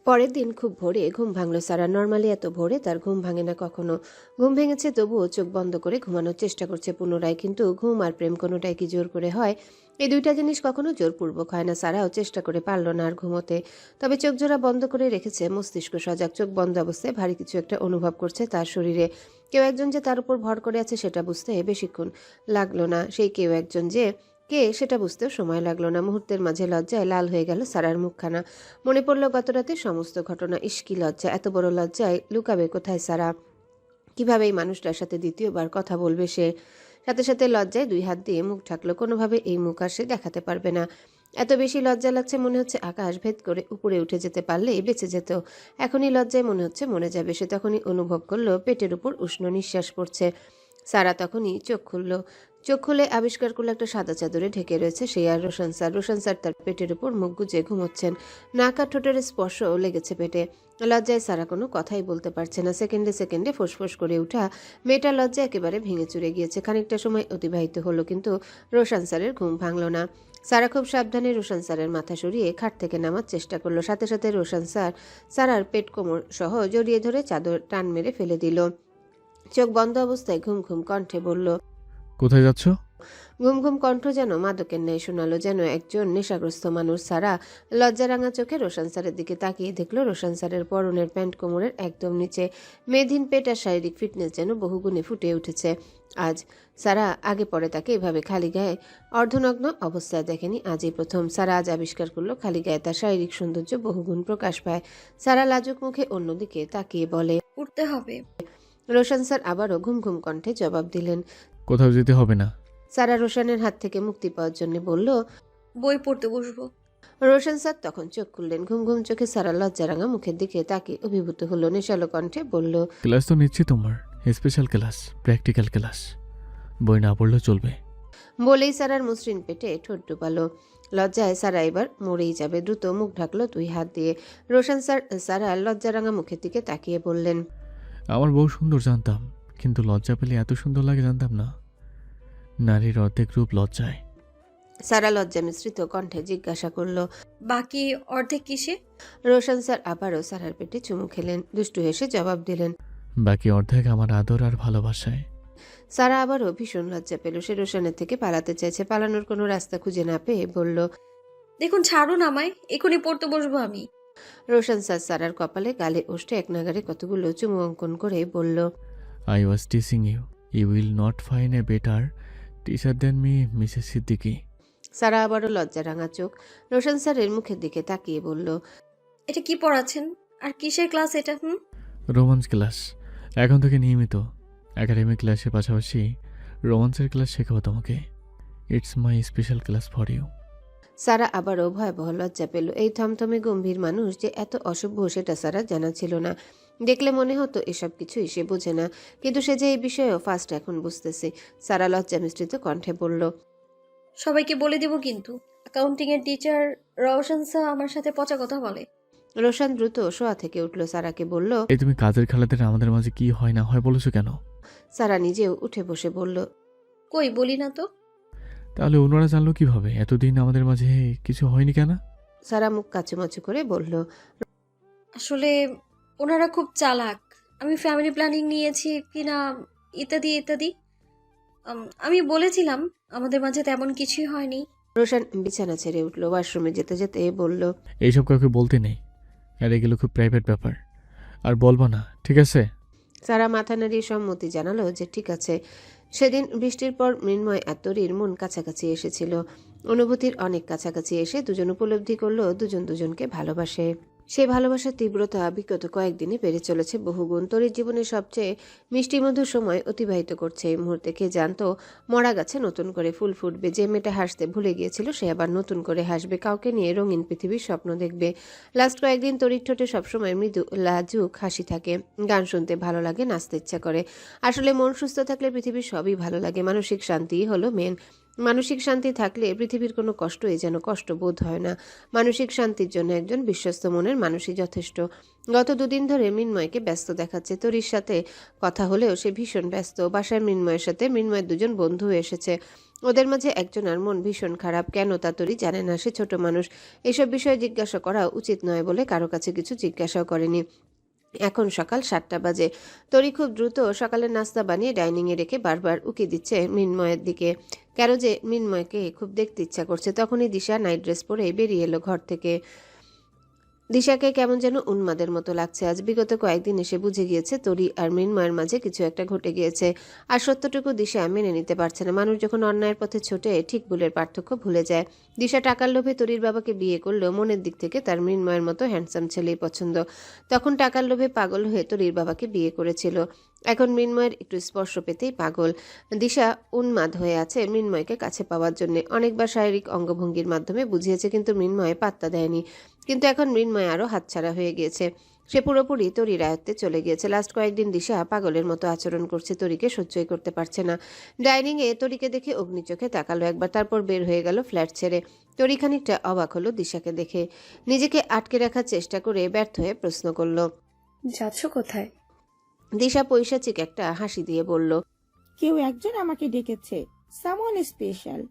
পরের দিন খুব ভোরে ঘুম ভাঙল সারা। নর্মালি এত ভোরে তার ঘুম ভাঙে না কখনো। ঘুম ভেঙেছে তবুও চোখ বন্ধ করে ঘুমানোর চেষ্টা করছে পুনরায়। কিন্তু ঘুম আর প্রেম কোনোটাই কি জোর করে হয়? এই দুইটা জিনিস কখনো জোরপূর্বক হয় না। সারাও চেষ্টা করে পারল না আর ঘুমোতে। তবে চোখ জোড়া বন্ধ করে রেখেছে, মস্তিষ্ক সজাগ। চোখ বন্ধ অবস্থায় ভারী কিছু একটা অনুভব করছে তার শরীরে। কেউ একজন যে তার উপর ভর করে আছে সেটা বুঝতে বেশিক্ষণ লাগলো না। সেই কেউ একজন যে কে সেটা বুঝতেও সময় লাগলো না। মুহূর্তের মাঝে লজ্জায় লাল হয়ে গেল সারার মুখখানা। মনে পড়ল গত রাতে সমস্ত ঘটনা। ইস্কি লজ্জা! এত বড় লজ্জায় লুকাবে কোথায় সারা? কিভাবে এই মানুষটার সাথে দ্বিতীয়বার কথা বলবে সে? সাথে সাথে লজ্জায় 2 হাত দিয়ে মুখ ঢাকলো। কোনোভাবে এই মুখ আর সে দেখাতে পারবে না। এত বেশি লজ্জা লাগছে, মনে হচ্ছে আকাশ ভেদ করে উপরে উঠে যেতে পারলেই বেঁচে যেত। এখনই লজ্জায় মনে হচ্ছে মরে যাবে। সে তখনই অনুভব করলো পেটের উপর উষ্ণ নিঃশ্বাস পড়ছে। সারা তখনই চোখ খুলল। চোখ খুলে আবিষ্কার করলো একটা সাদা চাদরে ঢেকে রয়েছে সে আর রোশন স্যার। রোশন স্যার তার পেটের উপর মুখ গুজে ঘুমোচ্ছেন। নাক আর ঠোঁটের স্পর্শ লেগেছে পেটে। লজ্জায় সারা কোনো কথাই বলতে পারছে না। সেকেন্ডে সেকেন্ডে ফোঁস করে ওঠা মেয়েটার লজ্জা একেবারে ভেঙে চুরে গিয়েছে। খানিকটা সময় অতিবাহিত হলো, কিন্তু রোশন স্যারের ঘুম ভাঙল না। সারা খুব সাবধানে রোশন স্যারের মাথা সরিয়ে খাট থেকে নামার চেষ্টা করলো। সাথে সাথে রোশন স্যার সারার পেট কোমর সহ জড়িয়ে ধরে চাদর টান মেরে ফেলে দিল। চোখ বন্ধ অবস্থায় ঘুম ঘুম কণ্ঠে বলল, কোথায় যাচ্ছ? ঘুম ঘুম কণ্ঠ যেন মাদকের ন্যায় শোনালো, যেন একজন নেশাগ্রস্ত মানুষ। সারা লজ্জারাঙা চোখে রোশন স্যারের দিকে তাকিয়ে দেখলো রোশন স্যারের পরনের প্যান্ট কোমরের একদম নিচে। মেয়েধীন পেট আর শারীরিক ফিটনেস যেন বহুগুণে ফুটে উঠেছে আজ। সারা আগে পরে তাকে এভাবে খালি গায়ে অর্ধনগ্ন অবস্থায় দেখেনি, আজই প্রথম। সারা আজ আবিষ্কার করলো খালি গায়ে তার শারীরিক সৌন্দর্য বহুগুণ প্রকাশ পায়। সারা লাজুক মুখে অন্যদিকে তাকিয়ে বলে, উঠতে হবে। রোশন স্যার আবারও ঘুম ঘুম কণ্ঠে জবাব দিলেন। কোথাও যেতে হবে না। সারা রোশনের হাত থেকে মুক্তি পাওয়ার জন্য বলল, বই পড়তে বসবো। রোশন স্যার তখন চোখ খুললেন। ঘুম ঘুম চোখে সারা লজ্জারাঙা মুখের দিকে তাকিয়ে অভিভূত হলো। নেশালো কণ্ঠে বলল, ক্লাস তো নিচ্ছি তোমার, স্পেশাল ক্লাস, প্র্যাকটিক্যাল ক্লাস। বই না পড়লেও চলবে। বলেই সারার মসৃণ পেটে ঠোঁট ডুবালো। লজ্জায় সারা এবার মরেই যাবে। দ্রুত মুখ ঢাকলো 2 হাত দিয়ে। রোশন স্যার সারার লজ্জারাঙা মুখের দিকে তাকিয়ে বললেন, আমার বউ সুন্দর জানতাম, কিন্তু লজ্জা পেলে এত সুন্দর লাগে জানতাম না। নারীর অর্ধেক রূপ লজ্জায়। সারা লজ্জা মিশ্রিত কণ্ঠে জিজ্ঞাসা করলো, বাকি অর্ধেক কিসে? রোশন স্যার আবারও সারার পেটে চুমু খেলেন। দুষ্টু হেসে জবাব দিলেন। বাকি অর্ধেক আমার আদর আর ভালোবাসায়। সারা আবারও ভীষণ লজ্জা পেল। সে রোশনের থেকে পালাতে চাইছে, পালানোর কোনো রাস্তা খুঁজে না পেয়ে বলল, দেখুন ছাড়ুন আমায়, এখনই পড়তে বসবো আমি। রোশন স্যার সারার কপালে গালে ওষ্ঠে এক নাগারে কতগুলো চুমু অঙ্কন করে বলল, I was teaching you, you will not find a better teacher than me, Mrs Siddiqui. Sara আবারও লজ্জা রাঙা চোখ রোশন স্যারের মুখের দিকে তাকিয়ে বলল, এটা কি পড়াচ্ছেন? আর কিসের ক্লাস এটা? Romance class. এখন থেকে নিয়মিত একাডেমিক ক্লাসের পাশাপাশি রোমান্সের ক্লাস শেখাবো তোমাকে। It's my special class for you. Sara আবারও ভয়াবহ লজ্জা পেল। এই থমথমে গম্ভীর মানুষ যে এত অসভ্য সেটা সারা জানা ছিল না। দেখলে মনে হতো এসব কিছুই সে বোঝে না, কিন্তু সে যে এই বিষয়েও ফার্স্ট এখন বুঝতেছে। সারা লজ্জা মিশ্রিত কণ্ঠে বলল, সবাইকে বলে দিব কিন্তু। অ্যাকাউন্টিং এর টিচার রওশন স্যার আমার সাথে পচা কথা বলে। রোশন দ্রুত শোয়া থেকে উঠল, সারাকে বলল। এই তুমি কাজের খেলাতে আমাদের মাঝে কি হয় না হয় বলেছো কেন? সারা নিজেও উঠে বসে বলল, কই বলি না তো। তাহলে ওনারা জানলো কিভাবে এতদিন আমাদের মাঝে কিছু হয়নি কেন? সারা মুখ কাচুমাচু করে বলল, আসলে ওনারা খুব চালাক। আমি ফ্যামিলি প্ল্যানিং নিয়েছি কিনা ইত্যাদি ইত্যাদি। আমি বলেছিলাম আমাদের মাঝে তেমন কিছুই হয়নি। রোশন বিছানা ছেড়ে উঠল, ওয়াশরুমে যেতে যেতে বলল, এইসব কাউকে বলতে নেই, আর এগুলো খুব প্রাইভেট ব্যাপার, আর বলবা না, ঠিক আছে? সারা মাথা নাড়িয়ে সম্মতি জানালো যে ঠিক আছে। সেদিন বৃষ্টির পর মৃন্ময় আর তরির মন কাছাকাছি এসেছিল। অনুভূতির অনেক কাছাকাছি এসে দুজন উপলব্ধি করলো দুজন দুজনকে ভালোবাসে। সেই ভালোবাসার তীব্রতা বিগত কয়েকদিনে বেড়ে চলেছে বহুগুণ। তরির জীবনের সবচেয়ে মিষ্টিমধুর সময় অতিবাহিত করছে এই মুহূর্তে। কে জানতো মরা গাছে নতুন করে ফুল ফুটবে। যে মেয়েটা হাসতে ভুলে গিয়েছিল সে আবার নতুন করে হাসবে, কাউকে নিয়ে রঙিন পৃথিবীর স্বপ্ন দেখবে। লাস্ট কয়েকদিন তরির ঠোঁটে সবসময় মৃদু লাজুক হাসি থাকে। গান শুনতে ভালো লাগে, নাচতে ইচ্ছা করে। আসলে মন সুস্থ থাকলে পৃথিবীর সবই ভালো লাগে। মানসিক শান্তিই হলো মেন। মানসিক শান্তি থাকলে পৃথিবীর কোনো কষ্টই যেন কষ্ট বোধ হয় না। মানসিক শান্তির জন্য একজন বিশ্বস্ত মনের মানুষই যথেষ্ট। গত 2 দিন ধরে মৃন্ময়কে ব্যস্ত দেখাচ্ছে। তরির সাথে কথা হলেও সে ভীষণ ব্যস্ত। বাসায় মৃন্ময়ের সাথে মৃন্ময়ের 2জন বন্ধু এসেছে। ওদের মাঝে একজনের মন ভীষণ খারাপ, কেন তা তরি জানে না। সে ছোট মানুষ, এসব বিষয়ে জিজ্ঞাসা করা উচিত নয় বলে কারো কাছে কিছু জিজ্ঞাসাও করেনি। এখন সকাল 7টা বাজে। তরি খুব দ্রুত সকালের নাস্তা বানিয়ে ডাইনিংয়ে রেখে বারবার উকি দিচ্ছে মৃন্ময়ের দিকে। কেন যে মৃন্ময়কে খুব দেখতে ইচ্ছা করছে। তখনই দিশা নাইট ড্রেস পরে বেরিয়ে এলো ঘর থেকে। দিশাকে কেমন যেন উন্মাদের মতো লাগছে আজ। বিগত কয়েকদিন এসে বুঝে গিয়েছে তরি আর মৃন্ময়ের মাঝে কিছু একটা ঘটে গিয়েছে। আর সত্যটুকু দিশা মেনে নিতে পারছে না। মানুষ যখন অন্যায়ের পথে ছোটে ঠিক ভুলের পার্থক্য ভুলে যায়। দিশা টাকার লোভে তরির বাবাকে বিয়ে করলেও মনের দিক থেকে তার মৃন্ময়ের মতো হ্যান্ডসাম ছেলেই পছন্দ। তখন টাকার লোভে পাগল হয়ে তরির বাবাকে বিয়ে করেছিল। এখন মৃন্ময়ের একটু স্পর্শ পেতেই পাগল। দিশা উন্মাদ হয়ে আছে মৃন্ময়কে কাছে পাওয়ার জন্য। অনেকবার শারীরিক অঙ্গভঙ্গির মাধ্যমে বুঝিয়েছে, কিন্তু মৃন্ময় পাত্তা দেয়নি। কিন্তু এখন মৃন্ময় আরও হাতছাড়া হয়ে গিয়েছে। সে পুরোপুরি তরির আয়ত্তে চলে গিয়েছে। লাস্ট কয়েকদিন দিশা পাগলের মতো আচরণ করছে, তরিকে সহ্যই করতে পারছে না। ডাইনিংয়ে তরিকে দেখে অগ্নি চোখে তাকালো একবার, তারপর বের হয়ে গেল ফ্ল্যাট ছেড়ে। তরি খানিকটা অবাক হলো দিশাকে দেখে। নিজেকে আটকে রাখার চেষ্টা করে ব্যর্থ হয়ে প্রশ্ন করল। যাচ্ছ কোথায়? দিশা পৈশাচিক একটা হাসি দিয়ে বলল, কেউ একজন আমাকে ডেকেছে, সামওয়ান স্পেশাল।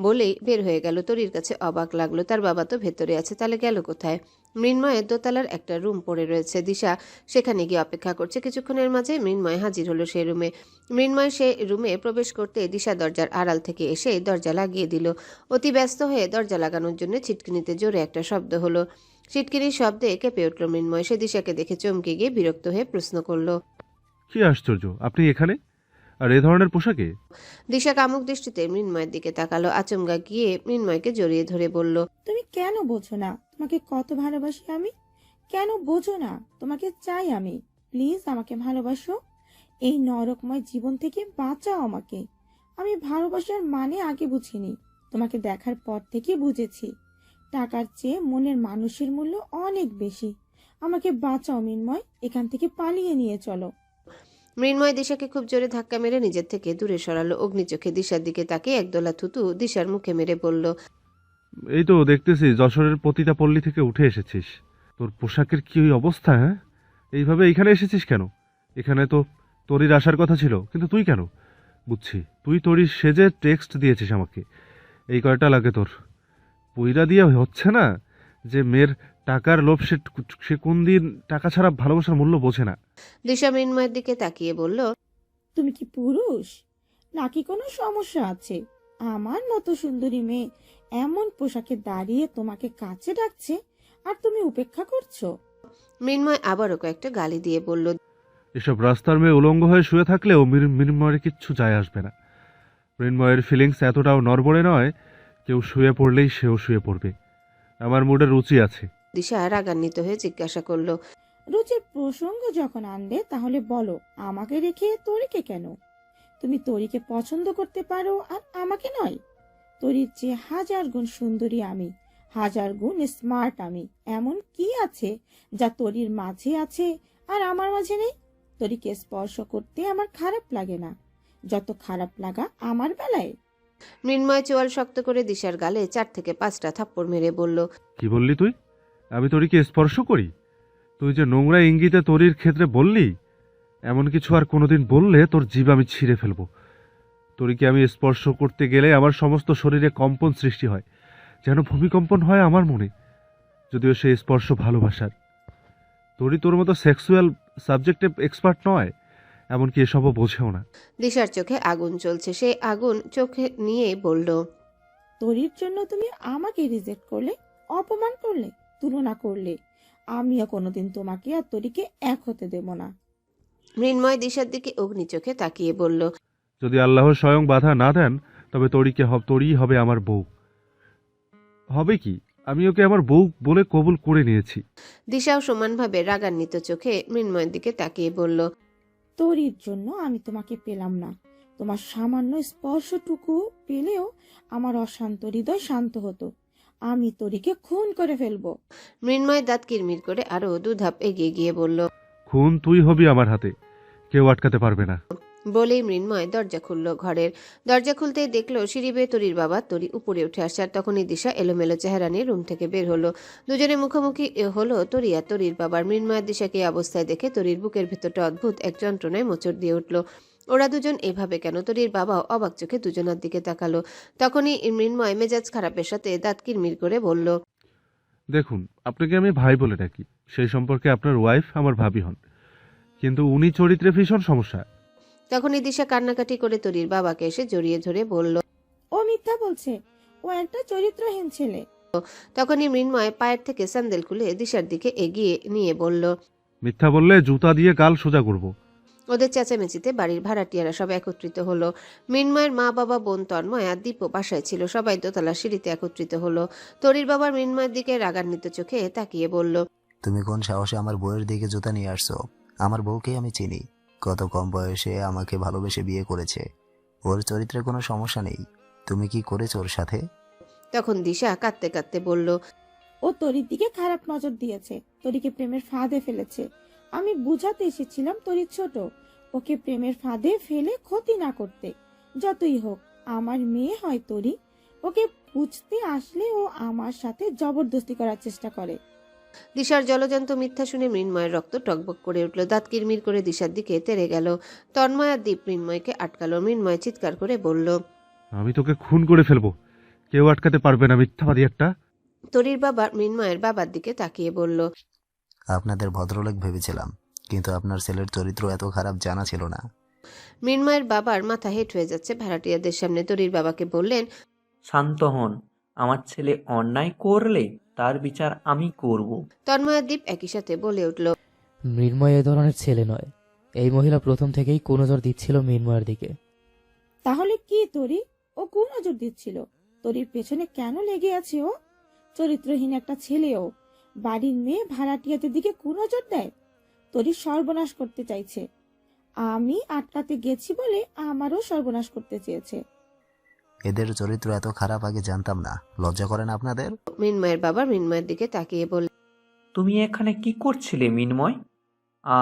বলেই বের হয়ে গেল। তরির কাছে অবাক লাগলো, তার বাবা তো ভেতরে আছে, তাহলে গেল কোথায়? মৃন্ময়ের দোতলার একটা রুম পড়ে রয়েছে। দিশা সেখানে গিয়ে অপেক্ষা করছে। কিছুক্ষণের মাঝে মৃন্ময় হাজির হলো সেই রুমে। মৃন্ময় সে রুমে প্রবেশ করতে দিশা দরজার আড়াল থেকে এসে দরজা লাগিয়ে দিল। অতি ব্যস্ত হয়ে দরজা লাগানোর জন্য ছিটকিনিতে জোরে একটা শব্দ হলো। ছিটকিনির শব্দে কেঁপে উঠল মৃন্ময়। সে দিশাকে দেখে চমকে গিয়ে বিরক্ত হয়ে প্রশ্ন করল। কি আশ্চর্য, আপনি এখানে আর এ ধরনের পোশাকে? দিশা কামুক দৃষ্টিতে মৃন্ময়ের দিকে তাকালো। আচমকা গিয়ে মৃন্ময়কে জড়িয়ে ধরে বলল, তুমি কেন বোঝো না তোমাকে কত ভালোবাসি আমি? কেন বোঝো না তোমাকে চাই আমি? প্লিজ আমাকে ভালোবাসো। এই নরকময় জীবন থেকে বাঁচাও আমাকে। আমি ভালোবাসার মানে আগে বুঝিনি, তোমাকে দেখার পর থেকে বুঝেছি। টাকার চেয়ে মনের মানুষের মূল্য অনেক বেশি। আমাকে বাঁচাও মৃন্ময়, এখান থেকে পালিয়ে নিয়ে চলো। মৃন্ময় দিশাকে খুব জোরে ধাক্কা মেরে নিজের থেকে দূরে সরালো। অগ্নিচোখে দিশার দিকে তাকিয়ে একদলা থুতু দিশার মুখে মেরে বলল, এই তো দেখতেছি যশোরের পতিতা পল্লী থেকে উঠে এসেছিস। তোর পোশাকের কি ওই অবস্থা? হ্যাঁ, এইভাবে এখানে এসেছিস কেন? এখানে তো তরির আসার কথা ছিল, কিন্তু তুই কেন? বুঝছি, তুই তরির সেজে টেক্সট দিয়েছিস আমাকে। এই কয়টা লাগে তোর? পইরা দিয়ে হচ্ছে না যে মেয়ের টাকার লোভ, সে কোন দিন টাকা ছাড়া ভালোবাসার মূল্য বোঝে না। দিশা মৃন্ময়ের দিকে তাকিয়ে বলল, তুমি কি পুরুষ নাকি কোনো সমস্যা আছে? আমার মতো সুন্দরী মেয়ে এমন পোশাকে দাঁড়িয়ে তোমাকে কাছে ডাকছে আর তুমি উপেক্ষা করছো? মৃন্ময় আবারও কয়েকটা গালি দিয়ে বলল, এসব রাস্তার মেয়ে উলঙ্গ হয়ে শুয়ে থাকলেও মৃন্ময়ের কিচ্ছু যায় আসবে না। মৃন্ময়ের ফিলিংস এতটাও নড়বড়ে নয়, কেউ শুয়ে পড়লেই সেও শুয়ে পড়বে। আমার মুডের রুচি আছে। দিশা রাগান্বিত হয়ে জিজ্ঞাসা করল, রুচির প্রসঙ্গ যখন আনলে তাহলে বলো, আমাকে রেখে তরিকে কেন? তুমি তরিকে পছন্দ করতে পারো আর আমাকে নয়? তরির চেয়ে 1000 গুণ সুন্দরী আমি, 1000 গুণ স্মার্ট আমি। এমন কি আছে যা তরির মাঝে আছে আর আমার মাঝে নেই? তরিকে স্পর্শ করতে আমার খারাপ লাগে না, যত খারাপ লাগা আমার বেলায়। মৃন্ময় চোয়াল শক্ত করে দিশার গালে 4 থেকে 5টা থাপ্পড় মেরে বলল, কি বললি তুই? আমি তরিকে স্পর্শ করি? তুই যে নোংরা ইঙ্গিতে তরির ক্ষেত্রে বললি, এমন কিছু আর কোনোদিন বললে তোর জিভ আমি ছিঁড়ে ফেলবো। তরিকে আমি স্পর্শ করতে গেলে আমার সমস্ত শরীরে কম্পন সৃষ্টি হয়, যেন ভূমিকম্পন হয় আমার মনে। যদিও সেই স্পর্শ ভালোবাসার। তরি তোর মতো সেক্সুয়াল সাবজেক্টে এক্সপার্ট নয়, এমনকি এসবও বোঝেও না। দিশার চোখে আগুন জ্বলছে। সে আগুন চোখে নিয়ে বলল, তরির জন্য তুমি আমাকে রিজেক্ট করলে, অপমান করলে, তুলনা করলে। আমিও কোনোদিন তোমাকে আর তরিকে এক হতে দেব না। মৃন্ময় দিশার দিকে অগ্নি চোখে তাকিয়ে বলল, যদি আল্লাহ স্বয়ং বাধা না দেন, তবে তরিই হবে আমার বউ। হবে কি, আমি ওকে আমার বউ বলে কবুল করে নিয়েছি। দিশাও সমানভাবে রাগান্বিত চোখে মৃন্ময়ের দিকে তাকিয়ে বলল, তরির জন্য আমি তোমাকে পেলাম না। তোমার সামান্য স্পর্শটুকু পেলেও আমার অশান্ত হৃদয় শান্ত হতো। আমি তরিকে খুন করে ফেলবো। মৃন্ময় দাঁত কিরমির করে আরো 2 ধাপ এগিয়ে গিয়ে বলল, খুন তুই হবি আমার হাতে, কেউ আটকাতে পারবে না। বলেই মৃন্ময় দরজা খুলল ঘরের। দরজা খুলতেই দেখলো সিঁড়ি বেয়ে তরির বাবা তরি উপরে উঠে আসে। আর তখনই দিশা এলোমেলো চেহারা নিয়ে রুম থেকে বের হলো। দুজনে মুখোমুখি হলো তরি আর তরির বাবার। মৃন্ময় দিশাকে এই অবস্থায় দেখে তরির বুকের ভেতরটা অদ্ভুত এক যন্ত্রণায় মোচড় দিয়ে উঠল। ওরা দুজন এভাবে কেন? তরির বাবাও অবাক চোখে দুজনার দিকে তাকালো। তখনই মৃন্ময় মেজাজ খারাপের সাথে দাঁত কিরমির করে বলল, দেখুন, আপনাকে আমি ভাই বলে ডাকি, সেই সম্পর্কে আপনার ওয়াইফ আমার ভাবি হন, কিন্তু উনি চরিত্রে ভীষণ সমস্যা। তখনই দিশা কান্নাকাটি করে তরির বাবাকে এসে জড়িয়ে ধরে বলল, ও মিথ্যা বলছে, ও একটা চরিত্রহীন ছেলে। তখনই মৃন্ময় পায়ের থেকে স্যান্ডেল খুলে দিশার দিকে এগিয়ে নিয়ে বলল। মিথ্যা বললে জুতা দিয়ে গাল সোজা করব। ওদের চেঁচামেচিতে বাড়ির ভাড়াটিয়ারা সব একত্রিত হলো। মৃন্ময়ের মা, বাবা, বোন তন্ময় আর দীপও বাসায় ছিল। সবাই দোতলার সিঁড়িতে একত্রিত হলো। তরির বাবার মৃন্ময়ের দিকে রাগান্বিত চোখে তাকিয়ে বলল, তুমি কোন সাহসে আমার বউয়ের দিকে জুতা নিয়ে আসছো? আমার বউকে আমি চিনি, কত কম বয়সে আমাকে ভালোবেসে বিয়ে করেছে। ওর চরিত্রে কোনো সমস্যা নেই। তুমি কি করেছো ওর সাথে? তখন দিশা কাঁদতে কাঁদতে বলল, ও তরির দিকে খারাপ নজর দিয়েছে, তরিকে প্রেমের ফাঁদে ফেলেছে। আমি বুঝাতে এসেছিলাম তরি ছোট, ওকে প্রেমের ফাঁদে ফেলে ক্ষতি না করতে। যতই হোক আমার মেয়ে হয় তরি, ওকে বুঝতে আসলে ও আমার সাথে জবরদস্তি করার চেষ্টা করে। দিশার জলজান্ত মিথ্যা শুনে মৃন্ময়ের রক্ত টকবক করে উঠল। দাঁত কিরমির করে দিশার দিকে তেড়ে গেল। তন্ময় আর দীপ মৃন্ময়কে আটকালো। মৃন্ময় চিৎকার করে বলল, আমি তোকে খুন করে ফেলবো, কেউ আটকাতে পারবে না, মিথ্যাবাদী একটা। তরির বাবা মৃন্ময়ের বাবার দিকে তাকিয়ে বলল, আপনাদের ভদ্রলোক ভেবেছিলাম, কিন্তু আপনার ছেলের চরিত্র এত খারাপ জানা ছিল না। মৃন্ময়ের বাবার মাথা হেঁট হয়ে যাচ্ছে। ভাড়াটিয়াদের সামনে তরির বাবাকে বললেন, শান্ত হন, আমার ছেলে অন্যায় করলে তার বিচার আমি করব। তন্ময় আর দীপ একই সাথে বলে উঠল, মৃন্ময় এ ধরনের ছেলে নয়। এই মহিলা প্রথম থেকেই কুনজর দিচ্ছিল মৃন্ময়ের দিকে। তাহলে কি তরি? ও কোন নজর দিচ্ছিল? তরির পেছনে কেন লেগে আছে ও? চরিত্রহীন একটা ছেলেও বাড়ির মেয়ে ভাড়াটিয়াদের দিকে কুনজর দেয়। তরির সর্বনাশ করতে চাইছে। আমি আটকাতে গেছি বলে আমারও সর্বনাশ করতে চেয়েছে। এদের চরিত্র এত খারাপ আগে জানতাম না। লজ্জা করে না আপনাদের? মৃন্ময়ের বাবা মৃন্ময়ের দিকে তাকিয়ে বললেন, তুমি এখানে কি করছিলে মিনময়?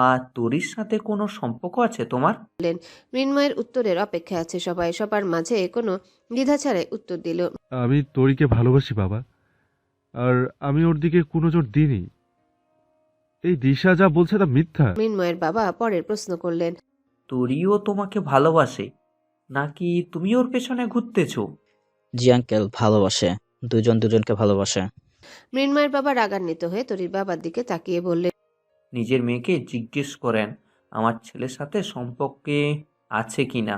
আর তোরির সাথে কোনো সম্পর্ক আছে তোমার? মৃন্ময়ের উত্তরের অপেক্ষা আছে সবাই। সবার মাঝে কোনো দ্বিধা ছাড়াই উত্তর দিল, আমি তরিকে ভালোবাসি বাবা, আর আমি ওর দিকে কোনো জোর দিইনি। এই দিশা যা বলছে তা মিথ্যা। মৃন্ময়ের বাবা পরের প্রশ্ন করলেন, তোরিও তোমাকে ভালোবাসে নাকি তুমি ওর পেছনে ঘুরতেছো? জি আঙ্কেল, ভালোবাসে। দুজন দুজনকে ভালোবাসে। মৃন্ময়ের বাবা রাগান্বিত হয়ে তরির বাবার দিকে তাকিয়ে বললেন, নিজের মেয়েকে জিজ্ঞেস করেন আমার ছেলের সাথে সম্পর্কে আছে কি না।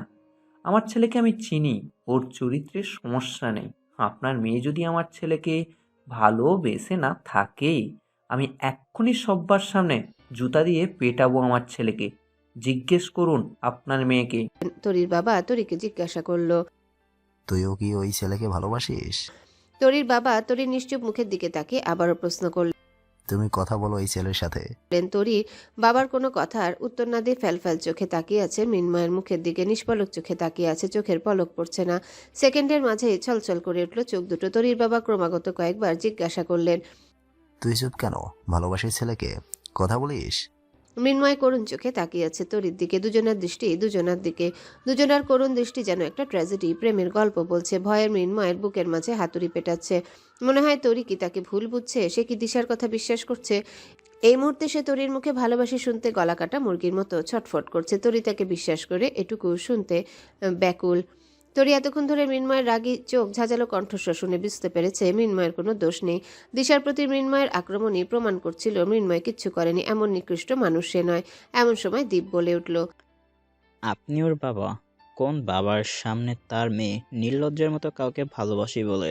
আমার ছেলেকে আমি চিনি, ওর চরিত্রের সমস্যা নেই। আপনার মেয়ে যদি আমার ছেলেকে ভালোবেসে না থাকে, আমি এক্ষুনি সব্বার সামনে জুতা দিয়ে পেটাবো আমার ছেলেকে। জিজ্ঞেস করুন আপনার মেয়েকে। তরির বাবা তরিকে জিজ্ঞাসা করল। তুইও কি ওই ছেলেকে ভালোবাসিস? তরির বাবা তরির নিশ্চুপ মুখের দিকে তাকিয়ে আবারও প্রশ্ন করলেন। তুমি কথা বলো এই ছেলের সাথে। তরি বাবার কোনো কথার উত্তর না দিয়ে ফ্যালফ্যাল চোখে তাকিয়ে আছে মৃন্ময়ের মুখের দিকে। নিষ্পলক চোখে তাকিয়ে আছে, চোখের পলক পড়ছে না। সেকেন্ডের মাঝেই ছলছল করে উঠল চোখ দুটো। তরির বাবা ক্রমাগত কয়েকবার জিজ্ঞাসা করলেন, তুই চুপ কেন? ভালোবাসিস ছেলেকে, কথা বলিস? মৃন্ময় করুণ চোখে তাকিয়ে আছে তরির দিকে। দুজনের দৃষ্টি দুজনার দিকে। দুজনার করুণ দৃষ্টি যেন একটা ট্র্যাজেডি, প্রেমের গল্প বলছে। ভয়ের মৃন্ময়ের বুকের মাঝে হাতুড়ি পেটাচ্ছে। মনে হয় তরি কি তাকে ভুল বুঝছে? সে কি দিশার কথা বিশ্বাস করছে? এই মুহূর্তে সে তরির মুখে ভালোবাসি শুনতে গলা কাটা মুরগির মতো ছটফট করছে। তরি তাকে বিশ্বাস করে এটুকু শুনতে ব্যাকুল। তরি এতক্ষণ ধরে মৃন্ময়ের রাগী চোখ ঝাঁঝালো কণ্ঠস্বর শুনে বুঝতে পেরেছে মৃন্ময়ের কোনো দোষ নেই। দিশার প্রতি মৃন্ময়ের আক্রমণই প্রমাণ করছিল মৃন্ময় কিচ্ছু করেনি। এমন নিকৃষ্ট মানুষ সে নয়। এমন সময় দীপ বলে উঠল, আপনি ওর বাবা? কোন বাবার সামনে তার মেয়ে নির্লজ্জের মতো কাউকে ভালোবাসি বলে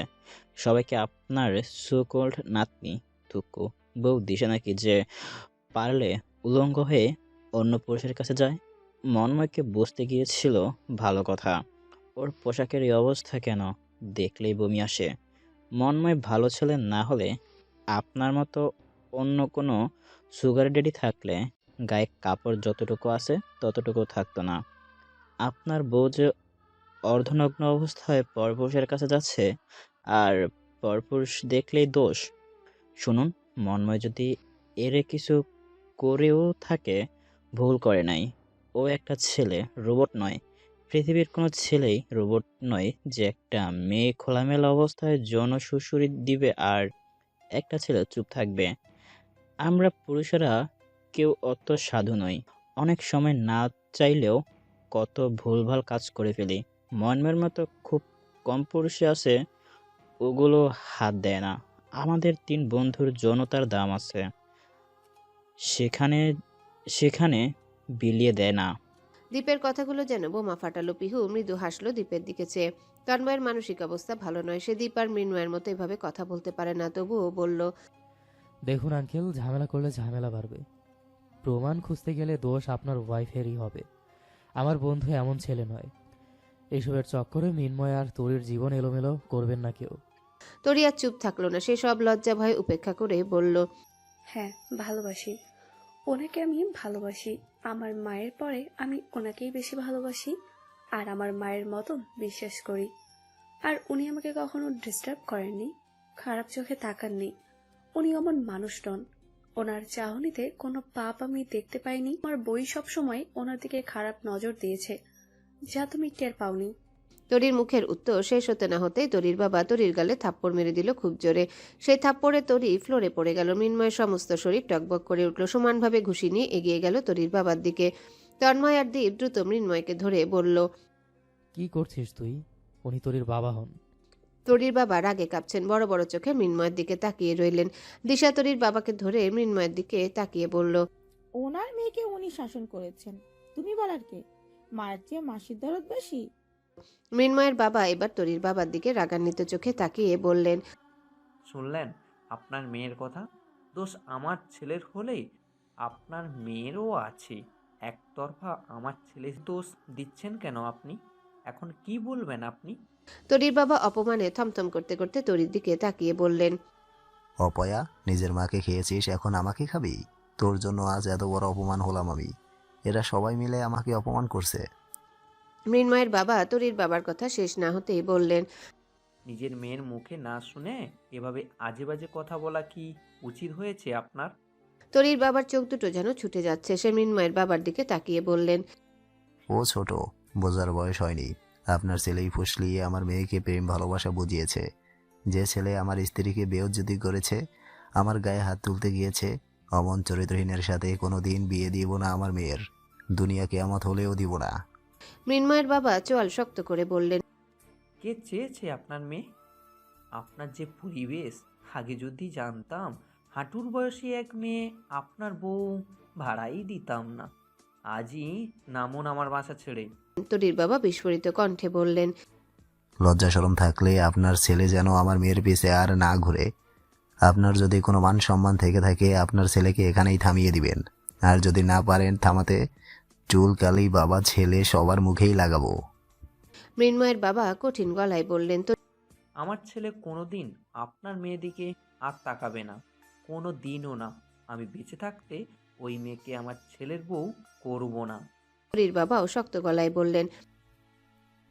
সবাইকে আপনার সুকোল্ড নাতনি থুকু বউ দিশা নাকি যে পারলে উলঙ্গ হয়ে অন্য পুরুষের কাছে যায়? মন্ময়কে বুঝতে গিয়েছিল ভালো কথা। ওর পোশাকের এই অবস্থা কেন? দেখলেই বমি আসে। মন্ময় ভালো ছেলে না হলে আপনার মতো অন্য কোনো সুগার ড্যাডি থাকলে গায়ে কাপড় যতটুকু আছে ততটুকু থাকতো না। আপনার বউ যে অর্ধনগ্ন অবস্থায় পরপুরুষের কাছে যাচ্ছে, আর পরপুরুষ দেখলেই দোষ। শুনুন, মন্ময় যদি এরে কিছু করেও থাকে, ভুল করে নাই। ও একটা ছেলে, রোবট নয়। পৃথিবীর কোনো ছেলেই রোবট নয় যে একটা মেয়ে খোলামেলা অবস্থায় যৌন সুড়সুড়ি দিবে আর একটা ছেলে চুপ থাকবে। আমরা পুরুষেরা কেউ অত সাধু নই। অনেক সময় না চাইলেও কত ভুলভাল কাজ করে ফেলি। মন্ময়ের মতো খুব কম পুরুষই আছে ওগুলো হাত দেয় না। আমাদের 3 বন্ধুর যৌনতার দাম আছে, সেখানে সেখানে বিলিয়ে দেয় না। দীপের কথাগুলো যেন বোমা ফাটালো। পিহু মৃদু হাসলো দীপের দিকে চেয়ে। তন্ময়ের মানসিক অবস্থা ভালো নয়, সে দীপ আর মৃন্ময়ের মতো এভাবে কথা বলতে পারে না। তবুও বলল, দেখুন আঙ্কেল, ঝামেলা করলে ঝামেলা বাড়বে। প্রমাণ খুঁজতে গেলে দোষ আপনার ওয়াইফেরই হবে। আমার বন্ধু এমন ছেলে নয়। এসবের চক্করে মিন্ময় আর তরির জীবন এলোমেলো করবেন না কেউ। তরি আর চুপ থাকলো না, সে সব লজ্জা ভয় উপেক্ষা করে বলল, হ্যাঁ, ভালোবাসি। ওনাকে আমি ভালোবাসি। আমার মায়ের পরে আমি ওনাকেই বেশি ভালোবাসি আর আমার মায়ের মতন বিশ্বাস করি। আর উনি আমাকে কখনো ডিস্টার্ব করেননি, খারাপ চোখে তাকাননি। উনি এমন মানুষ নন। ওনার চাহনিতে কোনো পাপ আমি দেখতে পাইনি। আমার বই সবসময় ওনার দিকে খারাপ নজর দিয়েছে, যা তুমি টের পাওনি। তরির মুখের উত্তর শেষ হতে না হতেই তরির বাবা তরির গালে থাপ্পড় মেরে দিল খুব জোরে। সেই থাপ্পড়ে তরি ফ্লোরে পড়ে গেল। মৃন্ময়ের সমস্ত শরীর টকবক করে উঠল। সমানভাবে ঘুষি নিয়ে এগিয়ে গেল তরির বাবার দিকে। তন্ময় আর দীপ দ্রুত মৃন্ময়কে ধরে বলল, কি করছিস তুই? উনি তরির বাবা হন। তরির বাবা রাগে কাঁপছেন, বড় বড় চোখে মৃন্ময়ের দিকে তাকিয়ে রইলেন। দিশা তরির বাবাকে ধরে মৃন্ময়ের দিকে তাকিয়ে বলল, ওনার মেয়েকে উনি শাসন করেছেন, তুমি বলার কে? মায়ের চেয়ে মাসির দরদ বেশি। মৃন্ময়ের বাবা এবার তরির বাবার দিকে রাগান্বিত চোখে তাকিয়ে বললেন, শুনলেন আপনার মেয়ের কথা? দোষ আমার ছেলের হলেই আপনার মেয়েরও আছে। একতরফা আমার ছেলে দোষ দিচ্ছেন কেন আপনি? এখন কি বলবেন আপনি? তরির বাবা অপমানে থমথম করতে করতে তরির দিকে তাকিয়ে বললেন, অপয়া, নিজের মাকে খেয়েছিস, এখন আমাকে খাবি? তোর জন্য আজ এত বড় অপমান হলাম আমি। এরা সবাই মিলে আমাকে অপমান করছে। মৃন্ময়ের বাবা তরির বাবার কথা শেষ না হতেই বললেন, নিজের মেয়ের মুখে না শুনে এভাবে আজে বাজে কথা বলা কি উচিত হয়েছে আপনার? তরির বাবার চোখ দুটো যেন ছুটে যাচ্ছে। সে মৃন্ময়ের বাবার দিকে তাকিয়ে বললেন, ও ছোট, বোঝার বয়স হয়নি। আপনার ছেলেই ফুসলিয়ে আমার মেয়েকে প্রেম ভালোবাসা বুঝিয়েছে। যে ছেলে আমার স্ত্রীকে বেইজ্জতি করেছে, আমার গায়ে হাত তুলতে গিয়েছে, অমন চরিত্রহীনের সাথে কোনোদিন বিয়ে দিব না আমার মেয়ের। দুনিয়া কেয়ামত হলেও দিব না। মৃন্ময়ের বাবা চোয়াল শক্ত করে বললেন, কে চেয়েছে আপনার মেয়ে? আপনার যে পরিবেশ, আগে যদি জানতাম হাঁটুর বয়সী এক মেয়ে আপনার বউ, ভাড়াই দিতাম না। আজই নামুন আমার বাসা ছেড়ে। তরির বাবা বিস্ফোরিত কণ্ঠে বললেন, লজ্জা শরম থাকলে আপনার ছেলে যেন আমার মেয়ের পিছে আর না ঘুরে। আপনার যদি কোনো মান সম্মান থেকে থাকে, আপনার ছেলেকে এখানেই থামিয়ে দিবেন। আর যদি না পারেন থামাতে, চুল কালি বাবা ছেলে সবার মুখেই লাগাবো। মৃন্ময়ের বাবা কঠিন গলায় বললেন, আমার ছেলে কোনোদিন আপনার মেয়েদিকে আর তাকাবে না, কোনো দিনও না। আমি বেঁচে থাকতে ওই মেয়েকে আমার ছেলের বউ করব না। তরির বাবাও শক্ত গলায় বললেন,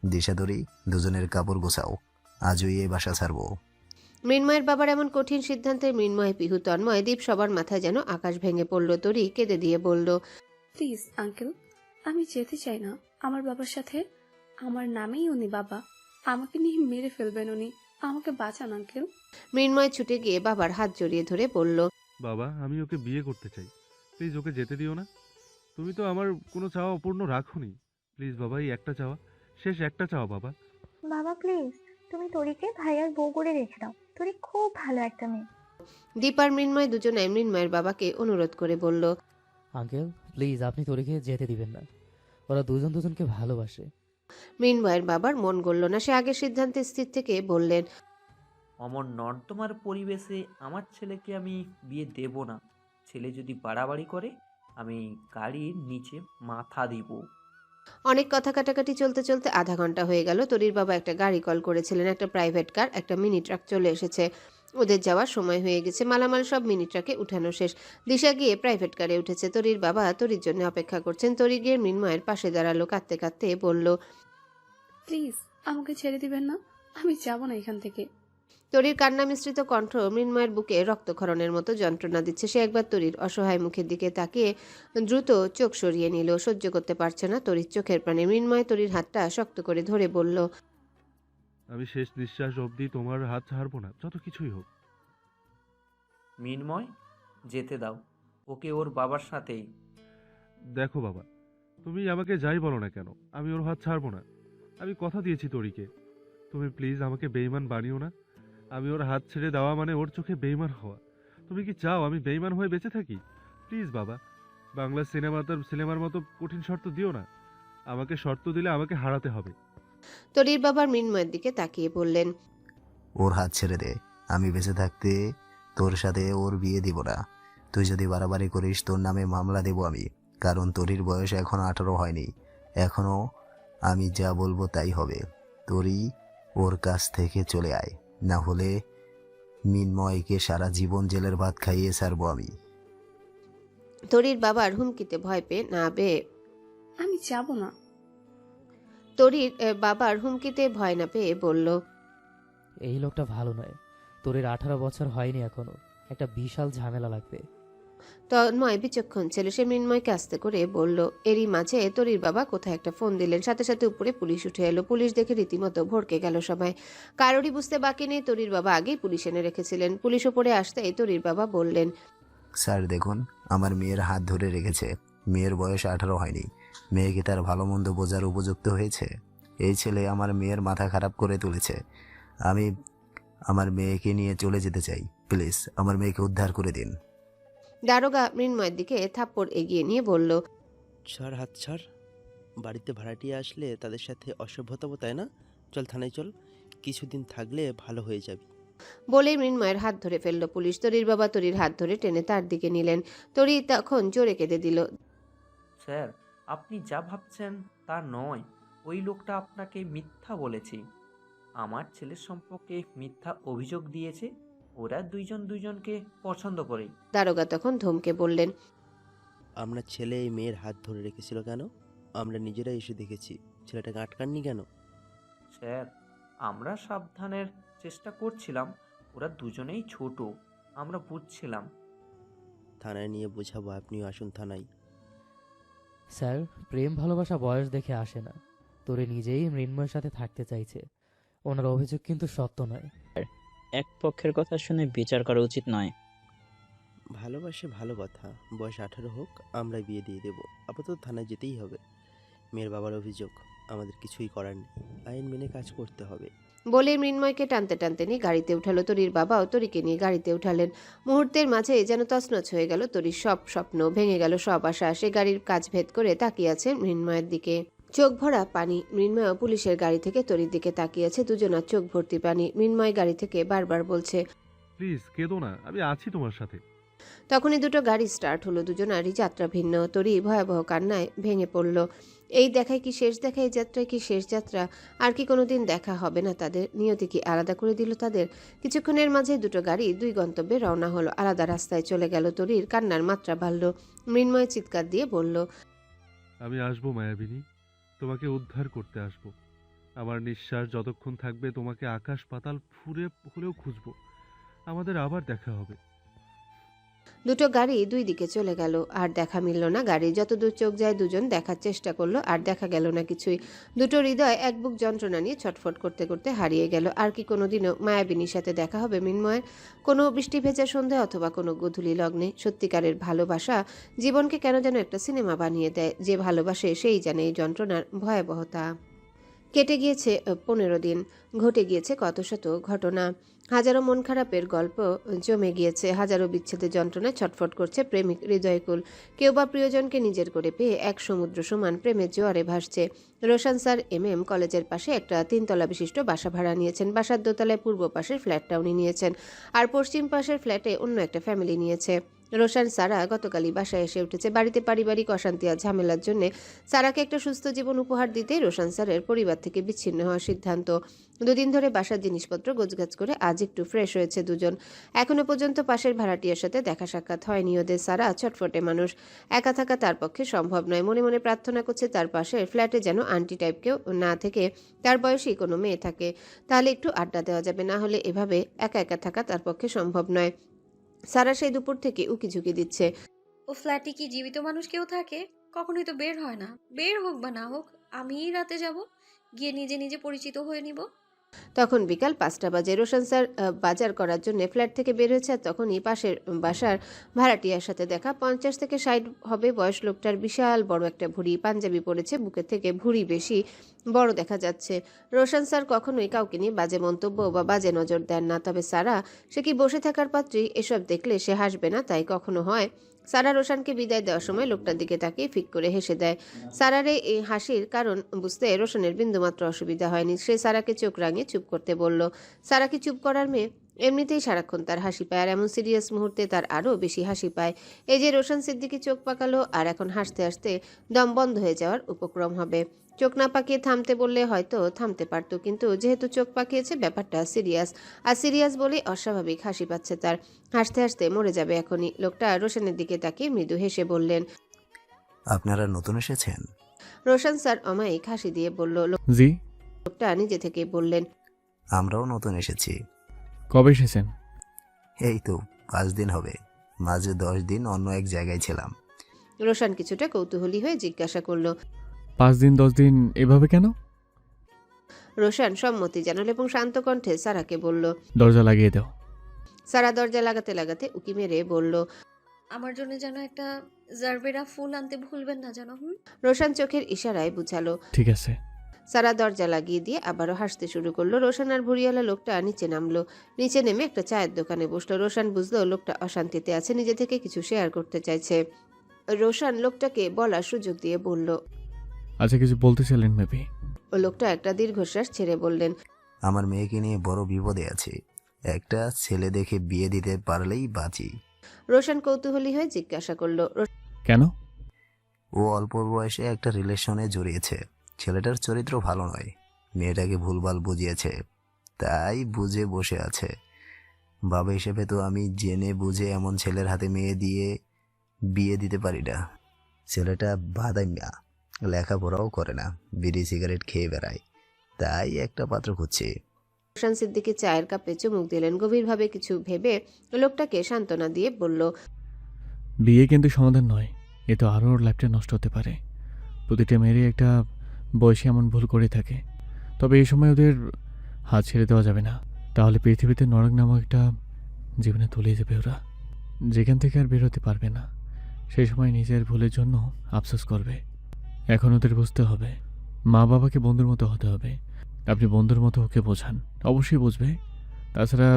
দিশাধরি, দুজনের কাপড় গোছাও, আজই এই বাসা ছাড়বো। মৃন্ময়ের বাবার এমন কঠিন সিদ্ধান্তে মৃন্ময়, পিহু, তন্ময়, দীপ সবার মাথায় যেন আকাশ ভেঙে পড়ল। তরি কেঁদে দিয়ে বলল, প্লিজ আঙ্কেল, আমি যেতে চাই না আমার বাবার সাথে। আমার নামেই উনি বাবা। আমাকে নিয়ে মেরে ফেলবেন উনি। আমাকে বাঁচান আঙ্কেল। মৃন্ময় ছুটে গিয়ে বাবার হাত জড়িয়ে ধরে বলল, বাবা, আমি ওকে বিয়ে করতে চাই। প্লিজ ওকে যেতে দিও না। তুমি তো আমার কোনো চাওয়া অপূর্ণ রাখোনি। প্লিজ বাবা, এই একটা চাওয়া, শেষ একটা চাওয়া বাবা। বাবা প্লিজ, তুমি তরিকে ভাইয়ার বউ করে রেখে দাও। তরি খুব ভালো একটা মেয়ে। দীপ আর মৃন্ময় দুজনায় মৃন্ময়ের বাবাকে অনুরোধ করে বলল, আঙ্কেল প্লিজ, আপনি তরিকে যেতে দিবেন না। ওরা দুজন দুজনকে ভালোবাসে। মৃন্ময়ের বাবার মন গড়ল না। সে আগের সিদ্ধান্তে স্থির থেকে বললেন, অমর নর্দমার পরিবেশে আমার ছেলেকে আমি বিয়ে দেব না। ছেলে যদি বাড়াবাড়ি করে আমি গাড়ির নিচে মাথা দিব। অনেক কথা কাটাকাটি চলতে চলতে আধা ঘন্টা হয়ে গেল। তরির বাবা একটা গাড়ি কল করেছিলেন, একটা প্রাইভেট কার, একটা মিনি ট্রাক চলে এসেছে। ওদের যাওয়ার সময় হয়ে গেছে। মালামাল সব মিনি ট্রাকে উঠানো শেষ। দিশা গিয়ে প্রাইভেট কারে উঠেছে। তরির বাবা তরির জন্য অপেক্ষা করছেন। তরি গিয়ে মৃন্ময়ের পাশে দাঁড়ালো, কাঁদতে কাঁদতে বলল, প্লিজ আমাকে ছেড়ে দিবেন না। আমি যাব না এখান থেকে। তরির কান্না মিশ্রিত কণ্ঠ মৃন্ময়ের বুকে রক্তক্ষরণের মতো যন্ত্রণা দিচ্ছে। সে একবার তরির অসহায় মুখের দিকে তাকিয়ে দ্রুত চোখ সরিয়ে নিল। সহ্য করতে পারছে না তরির চোখের প্রাণে। মৃন্ময় তরির হাতটা শক্ত করে ধরে বলল, আমি শেষ নিঃশ্বাস অবধি তোমার হাত ছাড়বো না, যত কিছুই হোক। মৃন্ময়, যেতে দাও ওকে ওর বাবার সাথেই। দেখো বাবা, তুমি আমাকে যাই বলো না কেন, আমি ওর হাত ছাড়বো না। আমি কথা দিয়েছি তরিকে। তুমি প্লিজ আমাকে বেইমান বানিও না। আমি ওর হাত ছেড়ে দেওয়া মানে ওর চোখে বেইমান হওয়া। তুমি কি চাও আমি বেইমান হয়ে বেঁচে থাকি? প্লিজ বাবা, বাংলা সিনেমার মতো কঠিন শর্ত দিও না। আমাকে শর্ত দিলে আমাকে হারাতে হবে। তরির বাবা মৃন্ময়ের দিকে তাকিয়ে বললেন, ওর হাত ছেড়ে দে। আমি বেঁচে থাকতে তোর সাথে ওর বিয়ে দিব না। তুই যদি বাড়াবাড়ি করিস তোর নামে মামলা দেব আমি, কারণ তোরির বয়স এখনো 18 হয়নি। এখনো আমি যা বলবো তাই হবে। তোরই ওর কাছ থেকে চলে আয়, না হলে মিনময়কে সারা জীবন জেলের ভাত খাইয়ে ছাড়বো আমি। তরির বাবার হুমকিতে ভয় পেয়ে না পেয়ে আমি যাব না। তরির বাবার হুমকিতে ভয় না পেয়ে বলল, এই লোকটা ভালো নয়। তোর 18 বছর হয়নি এখনো, একটা বিশাল ঝামেলা লাগবে। তন্ময় বিচক্ষণ ছেলে, সে মৃন্ময়কে আস্তে করে বলল। এরই মাঝে তরির বাবা কোথায় একটা ফোন দিলেন, সাথে সাথে উপরে পুলিশ উঠে এলো। পুলিশ দেখে রীতিমতো ভড়কে গেল সবাই। কারোরই বুঝতে বাকি নেই তরির বাবা আগেই পুলিশ এনে রেখেছিলেন। পুলিশ উপরে আসতেই তরির বাবা বললেন, স্যার দেখুন, আমার মেয়ের হাত ধরে রেখেছে। মেয়ের বয়স 18 হয়নি। মেয়েকে তার ভালো মন্দ বোঝার উপযুক্ত হয়েছে। এই ছেলে আমার মেয়ের মাথা খারাপ করে তুলেছে। আমি আমার মেয়েকে নিয়ে চলে যেতে চাই। প্লিজ আমার মেয়েকে উদ্ধার করে দিন। দারোগা মৃন্ময়ের দিকে থাপ্পড় এগিয়ে নিয়ে বলল, ছাড়, হাত ছাড়। বাড়িতে ভাড়াটিয়া আসলে তাদের সাথে অসভ্যতা তাই না? চল থানায় চল, কিছুদিন থাকলে ভালো হয়ে যাবি। বলে মৃন্ময়ের হাত ধরে ফেলল পুলিশ। তরির বাবা তরির হাত ধরে টেনে তার দিকে নিলেন। তরি তখন জোরে কেঁদে দিল। স্যার, আপনি যা ভাবছেন তা নয়। ওই লোকটা আপনাকে মিথ্যা বলেছে। আমার ছেলের সম্পর্কে মিথ্যা অভিযোগ দিয়েছে। ওরা দুইজন দুইজনকে পছন্দ করে। দারোগা তখন ধমকে বললেন, আমরা ছেলে এই মেয়ের হাত ধরে রেখেছিল কেন? আমরা নিজেরাই এসে দেখেছি। ছেলেটাকে আটকাননি কেন? স্যার, আমরা সাবধানের চেষ্টা করছিলাম। ওরা দুজনেই ছোট, আমরা বুঝছিলাম। থানায় নিয়ে বোঝাবো, আপনিও আসুন থানায়। স্যার, প্রেম ভালোবাসা বয়স দেখে আসে না। তোরে নিজেই মৃন্ময়ের সাথে থাকতে চাইছে। ওনার অভিযোগ কিন্তু সত্য নয়। এক পক্ষের কথা শুনে বিচার করা উচিত নয়। ভালোবাসে ভালো কথা, বয়স 18 হোক, আমরা বিয়ে দিয়ে দেব। আপাতত থানায় যেতেই হবে। মেয়ের বাবার অভিযোগ, আমাদের কিছুই করার নেই। আইন মেনে কাজ করতে হবে। বলে মৃন্ময়কে টানতে টানতে নিয়ে গাড়িতে উঠালো। তরির বাবাও তরিকে নিয়ে গাড়িতে উঠালেন। মুহূর্তের মাঝে যেন তছনছ হয়ে গেল তরির সব স্বপ্ন, ভেঙে গেল সব আশা। সে গাড়ির কাজ ভেদ করে তাকিয়ে আছে মৃন্ময়ের দিকে, চোখ ভরা পানি। মৃন্ময় পুলিশের গাড়ি থেকে তরির দিকে তাকিয়ে আছে, দুজনার চোখ ভর্তি পানি। মৃন্ময় গাড়ি থেকে বারবার বলছে, প্লিজ কেঁদো না, আমি আছি তোমার সাথে। তখনই দুটো গাড়ি স্টার্ট হলো। দুজনারই যাত্রা ভিন্ন। তরি ভয়াবহ কান্নায় ভেঙে পড়ল। এই দেখায় কি শেষ দেখা? এই যাত্রায় কি শেষ যাত্রা? আর কি কোনোদিন দেখা হবে না তাদের? নিয়তি কি আলাদা করে দিল তাদের? কিছুক্ষণের মাঝে দুটো গাড়ি দুই গন্তব্যে রওনা হলো। আলাদা রাস্তায় চলে গেল। তরির কান্নার মাত্রা বাড়ল। মৃন্ময় চিৎকার দিয়ে বলল, আমি আসবো মায়াবিনী, তোমাকে উদ্ধার করতে আসবো। আমার নিঃশ্বাস যতক্ষণ থাকবে তোমাকে আকাশ পাতাল ফুরে হলেও খুঁজবো। আমাদের আবার দেখা হবে। দুটো গাড়ি দুই দিকে চলে গেল। আর দেখা মিলল না গাড়ি। যতদূর চোখ যায় দুজন দেখার চেষ্টা করলো, আর দেখা গেল না কিছুই। দুটো হৃদয় এক বুক যন্ত্রণা নিয়ে ছটফট করতে করতে হারিয়ে গেল। আর কি কোনোদিনও মায়াবিনীর সাথে দেখা হবে মৃন্ময়ের? কোনো বৃষ্টি ভেজা সন্ধ্যা অথবা কোনো গোধূলি লগ্নে। সত্যিকারের ভালোবাসা জীবনকে কেন যেন একটা সিনেমা বানিয়ে দেয়। যে ভালোবাসে সেই জানে এই যন্ত্রণার ভয়াবহতা। কেটে গিয়েছে 15 দিন। ঘটে গিয়েছে কত শত ঘটনা। হাজারো মন খারাপের গল্প জমে গিয়েছে। হাজারো বিচ্ছেদের যন্ত্রণায় ছটফট করছে প্রেমিক হৃদয়কুল। কেউ বা প্রিয়জনকে নিজের করে পেয়ে এক সমুদ্র সমান প্রেমের জোয়ারে ভাসছে। রোশন স্যার MM কলেজের পাশে একটা 3 তলা বিশিষ্ট বাসা ভাড়া নিয়েছেন। বাসার দোতলায় পূর্ব পাশের ফ্ল্যাটটা উনি নিয়েছেন, আর পশ্চিম পাশের ফ্ল্যাটে অন্য একটা ফ্যামিলি নিয়েছে। রোশন সারা গতকালই বাসায় এসে উঠেছে। বাড়িতে পারিবারিক অশান্তি আর ঝামেলার জন্য সারাকে একটা সুস্থ জীবন উপহার দিতেই রোশন স্যারের পরিবার থেকে বিচ্ছিন্ন হওয়ার সিদ্ধান্ত। দুদিন ধরে বাসার জিনিসপত্র গোছগাছ করে আজ একটু ফ্রেশ হয়েছে দুজন। এখনো পর্যন্ত পাশের ভাড়াটিয়ার সাথে দেখা সাক্ষাৎ হয়নি ওদের। সারা ছটফটে মানুষ, একা থাকা তার পক্ষে সম্ভব নয়। মনে মনে প্রার্থনা করছে তার পাশের ফ্ল্যাটে যেন আন্টি টাইপ কেউ না থেকে তার বয়সী কোনো মেয়ে থাকে, তাহলে একটু আড্ডা দেওয়া যাবে। না হলে এভাবে একা একা থাকা তার পক্ষে সম্ভব নয়। সারা সেই দুপুর থেকে উকিঝুঁকি দিচ্ছে। ও ফ্ল্যাটে কি জীবিত মানুষ কেউ থাকে? কখনোই তো বের হয় না। বের হোক বা না হোক, আমিই রাতে যাব, গিয়ে নিজে নিজে পরিচিত হয়ে নিব। তখন বিকাল 5টা বাজে। রোশন স্যার বাজার করার জন্য ফ্ল্যাট থেকে বের হয়েছে। আর তখনই পাশের বাসার ভাড়াটিয়ার সাথে দেখা। 50 থেকে 60 হবে বয়স লোকটার। বিশাল বড় একটা ভুঁড়ি, পাঞ্জাবি পরেছে, বুকের থেকে ভুঁড়ি বেশি বড় দেখা যাচ্ছে। রোশন স্যার কখনোই কাউকে নিয়ে বাজে মন্তব্য বা বাজে নজর দেন না। তবে সারা, সে কি বসে থাকার পাত্রী? এসব দেখলে সে হাসবে না, তাই কখনো হয়। সারা রোশানকে বিদায় দেওয়ার সময় লোকটার দিকে তাকিয়ে ফিক করে হেসে দেয়। সারার এই হাসির কারণ বুঝতে রোশনের বিন্দুমাত্র অসুবিধা হয়নি। সে সারাকে চোখ রাঙিয়ে চুপ করতে বলল। সারা কি চুপ করার মেয়ে? এমনিতেই সারাক্ষণ তার হাসি পায়, আর এমন সিরিয়াস মুহূর্তে তার আরও বেশি হাসি পায়। এই যে রোশন সিদ্দিকী চোখ পাকালো, আর এখন হাসতে হাসতে দম বন্ধ হয়ে যাওয়ার উপক্রম হবে। চোখ না পাকিয়ে থামতে বললে হয়তো থামতে পারত, কিন্তু যেহেতু চোখ পাকিয়েছে ব্যাপারটা সিরিয়াস, আর সিরিয়াস বলেই অস্বাভাবিক হাসি পাচ্ছে তার। হাসতে হাসতে মরে যাবে এখনই। লোকটা রোশনের দিকে তাকিয়ে মৃদু হেসে বললেন। আপনারা নতুন এসেছেন? রোশন স্যার অমায়িক হাসি দিয়ে বলল। জি। লোকটা নিজে থেকে বললেন। আমরাও নতুন এসেছি। কবে এসেছেন? এই তো 5 দিন হবে, মাঝে 10 দিন অন্য এক জায়গায় ছিলাম। রোশন কিছুটা কৌতূহলী হয়ে জিজ্ঞাসা করলো। 5 দিন 10 দিন এভাবে কেন? রোশন সম্মতি জানাল এবং শান্ত কণ্ঠে সারাকে বলল। দরজা লাগিয়ে দাও। সারা দরজা লাগাতে লাগাতে উকি মেরে বলল। আমার জন্য যেন একটা জারবেরা ফুল আনতে ভুলবেন না যেন। রোশন চোখের ইশারায় বুঝালো। ঠিক আছে। সারা দরজা লাগিয়ে দিয়ে আবারও হাসতে শুরু করলো। রোশন আর ভুড়িওয়ালা লোকটা নিচে নামলো। নিচে নেমে একটা চায়ের দোকানে বসলো। রোশন বুঝলো লোকটা অশান্তিতে আছে, নিজে থেকে কিছু শেয়ার করতে চাইছে। রোশন লোকটাকে বলার সুযোগ দিয়ে বলল। আচ্ছা, কিছু বলতে চাইলেন মেবি? ও লোকটা একটা দীর্ঘশ্বাস ছেড়ে বললেন। আমার মেয়েকে নিয়ে বড় বিপদে আছি, একটা ছেলে দেখে বিয়ে দিতে পারলেই বাঁচি। রোশন কৌতূহলী হয়ে জিজ্ঞাসা করলো। কেন? ও অল্প বয়সে একটা রিলেশনে জড়িয়েছে। ছেলেটার চরিত্র ভালো নয়, মেয়েটাকে ভুলভাল বুঝিয়েছে, তাই বুঝে বসে আছে। বাবা হিসেবে তো আমি জেনে বুঝে এমন ছেলের হাতে মেয়ে দিয়ে বিয়ে দিতে পারি না। ছেলেটা বাদাইম্যা, লেখাপড়াও করে না, বিড়ি সিগারেট খেয়ে বেড়ায়, তাই একটা পাত্র খুঁজছি। রোশন সিদ্দিকী চায়ের কাপে চুমুক দিলেন। গভীরভাবে কিছু ভেবে লোকটাকে সান্ত্বনা দিয়ে বলল। বিয়ে কিন্তু সমাধান নয়, এ তো আরও ওর লাইফটা নষ্ট হতে পারে। প্রতিটা মেয়েরই একটা বয়সে এমন ভুল করে থাকে, তবে এই সময় ওদের হাত ছেড়ে দেওয়া যাবে না, তাহলে পৃথিবীতে নরক নামক একটা জীবনে তলিয়ে যাবে ওরা, যেখান থেকে আর বের হতে পারবে না। সেই সময় নিজের ভুলের জন্য আফসোস করবে। এখন ওদের বুঝতে হবে, মা বাবাকে বন্ধুর মতো হতে হবে। আপনি বন্ধুর মতো ওকে বোঝান, অবশ্যই বুঝবে। তাছাড়া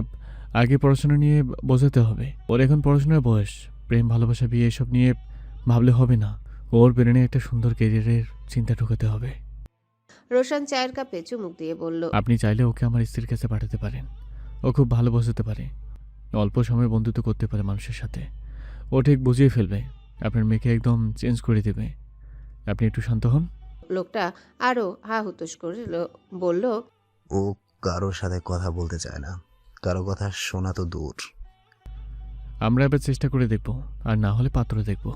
আগে পড়াশোনা নিয়ে বোঝাতে হবে। ওর এখন পড়াশোনার বয়স, প্রেম ভালোবাসা বিয়ে এসব নিয়ে ভাবলে হবে না। ওর ব্রেনে একটা সুন্দর ক্যারিয়ারের চিন্তা ঢোকাতে হবে। রোশন চায়ের কাপে চুমুক দিয়ে বলল। আপনি চাইলে ওকে আমার স্ত্রীর কাছে পাঠাতে পারেন। ও খুব ভালো বোঝাতে পারে, অল্প সময় বন্ধুত্ব করতে পারে মানুষের সাথে। ও ঠিক বুঝিয়ে ফেলবে, আপনার মেয়েকে একদম চেঞ্জ করে দেবে। আপনি একটু শান্ত হন। লোকটা আরো হা হুতোষ করে বলল। ও কারোর সাথে কথা বলতে চায় না, কারো কথা শোনা তো দূর। আমরা এবার চেষ্টা করে দেখব, আর না হলে পাত্র দেখব।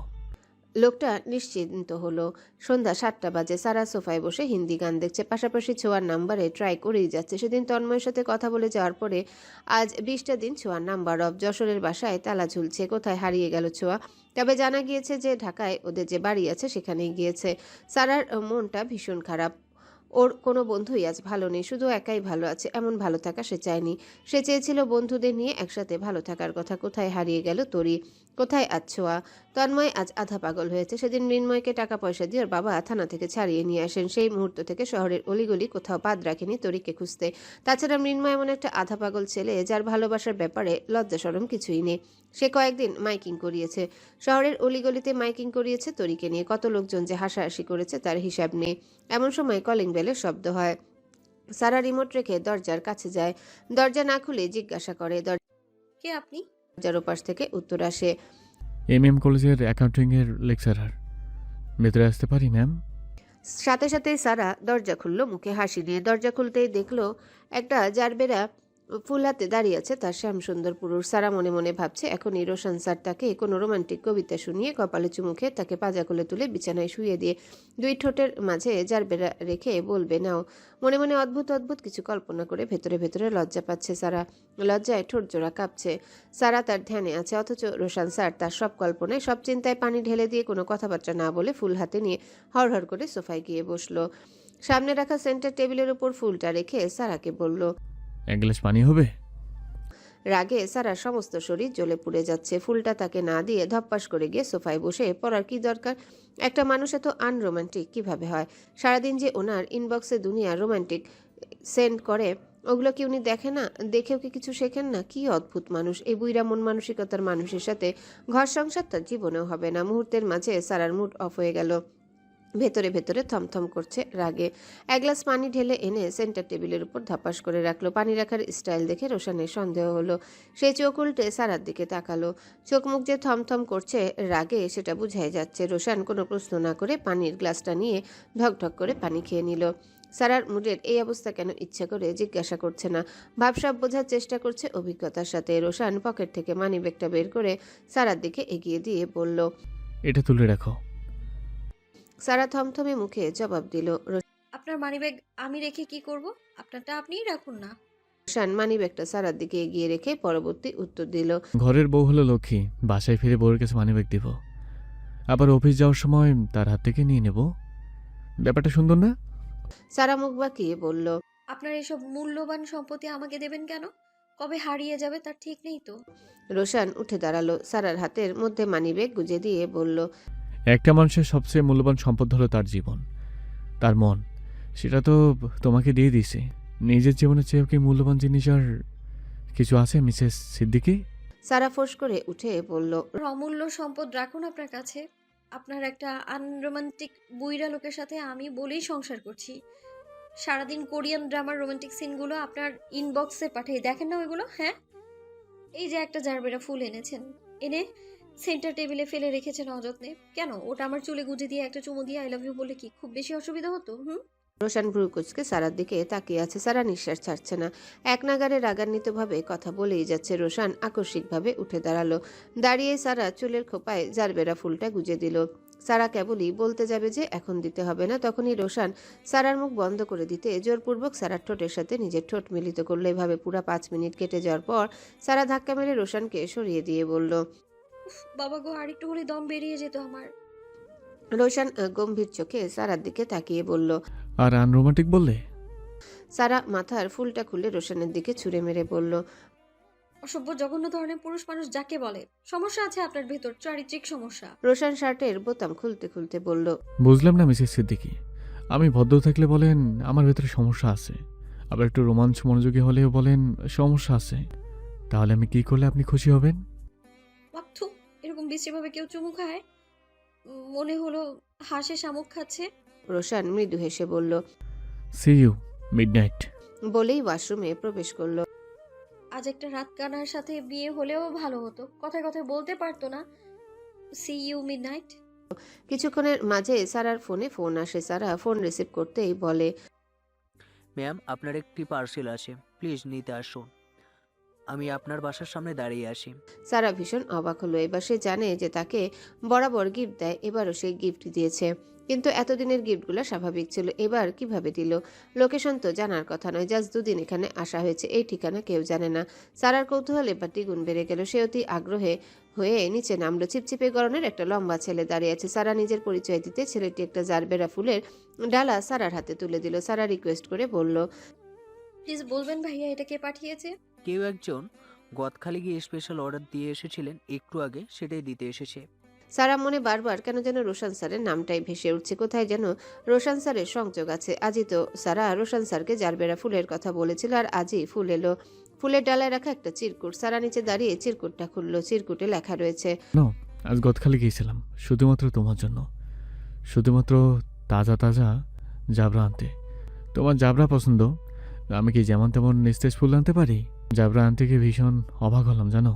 লোকটা নিশ্চিন্ত হলো। সন্ধ্যা 7টা বাজে। সারা সোফায় বসে হিন্দি গান দেখছে, পাশাপাশি ছোঁয়ার নাম্বারে ট্রাই করেই যাচ্ছে। সেদিন তন্ময়ের সাথে কথা বলে যাওয়ার পরে আজ 20টা দিন ছোঁয়ার নাম্বার অফ। যশোরের বাসায় তালা ঝুলছে। কোথায় হারিয়ে গেল ছোঁয়া? তবে জানা গিয়েছে যে ঢাকায় ওদের যে বাড়ি আছে সেখানেই গিয়েছে। সারার মনটা ভীষণ খারাপ। ওর কোনো বন্ধুই আজ ভালো নেই, শুধু একাই ভালো আছে। এমন ভালো থাকা সে চায়নি। সে চেয়েছিল বন্ধুদের নিয়ে একসাথে ভালো থাকার কথা। কোথায় হারিয়ে গেল তরি? কোথায় আজ ছোঁয়া? তন্ময় আজ আধা পাগল হয়েছে। সেদিন মৃন্ময়কে টাকা পয়সা দিয়ে ওর বাবা থানা থেকে ছাড়িয়ে নিয়ে আসেন। সেই মুহূর্ত থেকে শহরের অলিগলি কোথাও বাদ রাখেনি তরিকে খুঁজতে। তাছাড়া মৃন্ময় এমন একটা আধা পাগল ছেলে যার ভালোবাসার ব্যাপারে লজ্জা শরম কিছুই নেই। সে কয়েকদিন মাইকিং করিয়েছে, শহরের অলিগলিতে মাইকিং করিয়েছে তরিকে নিয়ে। কত লোকজন যে হাসাহাসি করেছে তার হিসাব নেই। এমন সময় কলিং বেলের শব্দ হয়। সারা রিমোট রেখে দরজার কাছে যায়। দরজা না খুলে জিজ্ঞাসা করে। কে আপনি? দরজার ওপাশ থেকে উত্তর আসে। MM কলেজের অ্যাকাউন্টিংয়ের লেকচারার। ভেতরে আসতে পারি ম্যাম? সাথে সাথেই সারা দরজা খুলল মুখে হাসি নিয়ে। দরজা খুলতেই দেখলো একটা জারবেরা ফুল হাতে দাঁড়িয়ে আছে তার শ্যামসুন্দর পুরুষ। সারা মনে মনে ভাবছে এখনই রোশন স্যার তাকে কোনো রোমান্টিক কবিতা শুনিয়ে কপালে চুমুখে তাকে পাজা কোলে তুলে বিছানায় শুইয়ে দিয়ে দুই ঠোঁটের মাঝে জারবেরা রেখে বলবে নাও। মনে মনে অদ্ভুত অদ্ভুত কিছু কল্পনা করে ভেতরে ভেতরে লজ্জা পাচ্ছে সারা। লজ্জায় ঠোঁট জোড়া কাঁপছে। সারা তার ধ্যানে আছে, অথচ রোশন স্যার তার সব কল্পনায় সব চিন্তায় পানি ঢেলে দিয়ে কোনো কথাবার্তা না বলে ফুল হাতে নিয়ে হড়হড় করে সোফায় গিয়ে বসলো। সামনে রাখা সেন্টার টেবিলের উপর ফুলটা রেখে সারাকে বলল। এক গ্লাস পানি হবে? রাগে সারার সমস্ত শরীর জ্বলে পুড়ে যাচ্ছে। ফুলটা তাকে না দিয়ে ধপ্পাস করে গিয়ে সোফায় বসে পড়ার কি দরকার? একটা মানুষ এত আনরোমান্টিক কিভাবে হয়? সারাদিন যে ওনার ইনবক্সে দুনিয়া রোমান্টিক সেন্ড করে, ওগুলো কি উনি দেখে না? দেখেও কি কিছু শেখেন না? কি অদ্ভুত মানুষ এই বুইরা মন মানসিকতার মানুষের সাথে ঘর সংসার তার জীবনেও হবে না। মুহূর্তের মাঝে সারার মুড অফ হয়ে গেল। ভেতরে ভেতরে থমথম করছে রাগে। এক গ্লাস পানি ঢেলে এনে সেন্টার টেবিলের উপর ধপাস করে রাখলো। পানি রাখার স্টাইল দেখে রোশানের সন্দেহ হলো। সে চোখ উল্টে সারার দিকে তাকালো। চোখ মুখ যে থমথম করছে রাগে সেটা বুঝাই যাচ্ছে। রোশান কোনো প্রশ্ন না করে পানির গ্লাসটা নিয়ে ঢকঢক করে পানি খেয়ে নিল। সারার মুডের এই অবস্থা কেন ইচ্ছা করে জিজ্ঞাসা করছে না, ভাবসাব বোঝার চেষ্টা করছে অভিজ্ঞতার সাথে। রোশান পকেট থেকে মানিব্যাগটা বের করে সারার দিকে এগিয়ে দিয়ে বলল। এটা তুলে রাখো। সারা থমথমে মুখে জবাব দিল। আপনার মানিব্যাগ আমি রেখে কি করব? আপনারটা আপনিই রাখুন না। রোশান মানিব্যাগটা সারার দিকে এগিয়ে রেখে পরবর্তী উত্তর দিল। ঘরের বউ হলো লক্ষ্মী, বাসায় ফিরে বউয়ের কাছে মানিব্যাগ দিব, আবার অফিস যাওয়ার সময় তার হাত থেকে নিয়ে নেব। ব্যাপারটা সুন্দর না? সারা মুখ বাঁকিয়ে বলল। আপনার এসব মূল্যবান সম্পত্তি আমাকে দেবেন কেন? কবে হারিয়ে যাবে তার ঠিক নেই তো। রোশান উঠে দাঁড়ালো। সারার হাতের মধ্যে মানিব্যাগ গুজে দিয়ে বলল। একটা মানুষের সবচেয়ে মূল্যবান সম্পদ হলো তার জীবন, তার মন। সেটা তো তোমাকে দিয়ে দিছে। নিজের জীবনের চেয়েও কি মূল্যবান জিনিস আর কিছু আছে মিসেস সিদ্দিকী? সারা ফোঁস করে উঠে বলল। অমূল্য সম্পদ রাখুন আপনার কাছে। আপনার একটা আনরোমান্টিক বুইরা লোকের সাথে আমি বলেই সংসার করছি। সারাদিন কোরিয়ান ড্রামার রোমান্টিক সিনগুলো আপনার ইনবক্সে পাঠিয়ে দেখেন না ওইগুলো? হ্যাঁ, এই যে একটা জারবেরা ফুল এনেছেন, এনে সেন্টার টেবিলে ফেলে রেখেছেন অযত্নে। কেন? ওটা আমার চুলে গুজে দিয়ে একটা চুমু দিয়ে আই লাভ ইউ বলে কি খুব বেশি অসুবিধা হতো? রোশান ভ্রু কুচকে সারার দিকে তাকিয়ে আছে। সারা নিঃশ্বাস ছাড়ছে না। এক নাগারে রাগান্বিতভাবে কথা বলেই যাচ্ছে। রোশান আকস্মিকভাবে উঠে দাঁড়ালো। দাঁড়িয়ে সারা চুলের খোপায় জারবেরা ফুলটা গুজে দিল। সারা কেবলই বলতে যাবে যে এখন দিতে হবে না, তখনই রোশান সারার মুখ বন্ধ করে দিতে জোরপূর্বক সারার ঠোঁটের সাথে নিজের ঠোঁট মিলিত করলো। এভাবে পুরো 5 মিনিট কেটে যাওয়ার পর সারা ধাক্কা মেরে রোশানকে সরিয়ে দিয়ে বলল। বাবা গো, আর একটু হলে দম বেরিয়ে যেত আমার। রোশান গম্ভীর চোখে সারার দিকে তাকিয়ে বলল। আর আনরোমান্টিক বললে? সারা মাথার ফুলটা খুলে রোশানের দিকে ছুঁড়ে মেরে বলল। অসভ্য জঘন্য ধরনের পুরুষ মানুষ যাকে বলে। সমস্যা আছে আপনার ভেতর, চারিত্রিক সমস্যা। রোশান শার্টের বোতাম খুলতে খুলতে বলল। বুঝলাম না মিসেস সিদ্দিকী, আমি ভদ্র থাকলে বলেন আমার ভেতরে সমস্যা আছে, আবার একটু রোমাঞ্চ মনোযোগী হলেও বলেন সমস্যা আছে। তাহলে আমি কি করলে আপনি খুশি হবেন? মাথু, এরকম বিশ্রীভাবে কেউ চুমু খায়? মনে হলো হাসে শামুক খাচ্ছে। রোশান মৃদু হেসে বলল। See you midnight. বলেই ওয়াশরুমে প্রবেশ করলো। আজ একটা রাত কানার সাথে বিয়ে হলেও ভালো হতো, কথায় কথায় বলতে পারতো না সি ইউ মিডনাইট। কিছুক্ষণের মাঝে সারার ফোনে ফোন আসে। সারা ফোন রিসিভ করতেই বলে। ম্যাম, আপনার একটি পার্সেল আছে, প্লিজ নিতে আসুন। আমি আপনার বাসার সামনে দাঁড়িয়ে আছি। সারা ভীষণ অবাক হলো। এবার সে জানে যে তাকে বরাবর গিফট দেয়, এবারও সে গিফট দিয়েছে। কিন্তু এতদিনের গিফটগুলো স্বাভাবিক ছিল, এবার কিভাবে দিল? লোকেশন তো জানার কথা নয়, জাস্ট 2 দিন এখানে আসা হয়েছে, এই ঠিকানা কেউ জানে না। সারার কৌতূহল এবার দ্বিগুণ বেড়ে গেল। সে অতি আগ্রহে হয়ে নিচে নামলো। চিপচিপে গরনের একটা লম্বা ছেলে দাঁড়িয়ে আছে। সারা নিজের পরিচয় দিতে ছেলেটি একটা জারবেরা ফুলের ডালা সারার হাতে তুলে দিল। সারা রিকোয়েস্ট করে বলল। প্লিজ বলবেন ভাইয়া এটা কে পাঠিয়েছে? কেউ একজন গদখালি গিয়ে স্পেশাল অর্ডার দিয়ে এসেছিলেন একটু আগে, সেটাই দিতে এসেছে। সারা মনে বারবার কেন যেন রোশান স্যারের নামটাই ভেসে উঠছে। কোথায় যেন রোশান স্যারের সংযোগ আছে। আজই তো সারা রোশান স্যারকে জারবেরা ফুলের কথা বলেছিল, আর আজই ফুল এলো। ফুলের ডালায় রাখা একটা চিরকুট। সারা নিচে দাঁড়িয়ে চিরকুটটা খুললো। চিরকুটে লেখা রয়েছে। আজ গদখালি গিয়েছিলাম শুধুমাত্র তোমার জন্য, শুধুমাত্র তাজা তাজা জাবরা আনতে। তোমার জাবরা পছন্দ, আমি কি যেমন তেমন নিস্তেজ ফুল আনতে পারি? জাবরা আনতে গিয়ে ভীষণ অবাক হলাম জানো।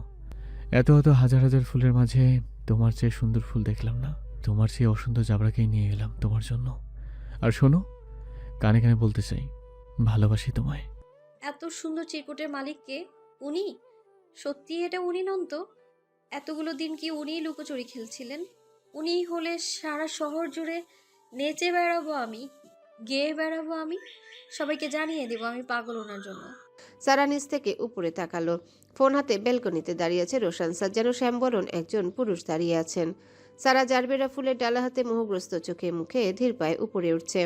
এত এত হাজার হাজার ফুলের মাঝে তোমার চেয়ে সুন্দর ফুল দেখলাম না। তোমার চেয়ে অসুন্দর জাবরাকেই নিয়ে এলাম তোমার জন্য। আর শোনো, কানে কানে বলতে চাই, ভালোবাসি তোমায়। এত সুন্দর চিরকুটের মালিক কে? উনি? সত্যি এটা উনি নন তো? এতগুলো দিন কি উনিই লুকোচুরি খেলছিলেন? উনি হলে সারা শহর জুড়ে নেচে বেড়াবো আমি, গেয়ে বেড়াবো আমি, সবাইকে জানিয়ে দেবো আমি পাগল ওনার জন্য। সারা নিচ থেকে উপরে তাকালো। ফোন হাতে বেলকনিতে দাঁড়িয়ে আছে রোশান স্যার, যেন শ্যামবরণ একজন পুরুষ দাঁড়িয়ে আছেন। সারা জারবেরা ফুলের ডালা হাতে মোহগ্রস্ত চোখে মুখে ধীর পায়ে উপরে উঠছে।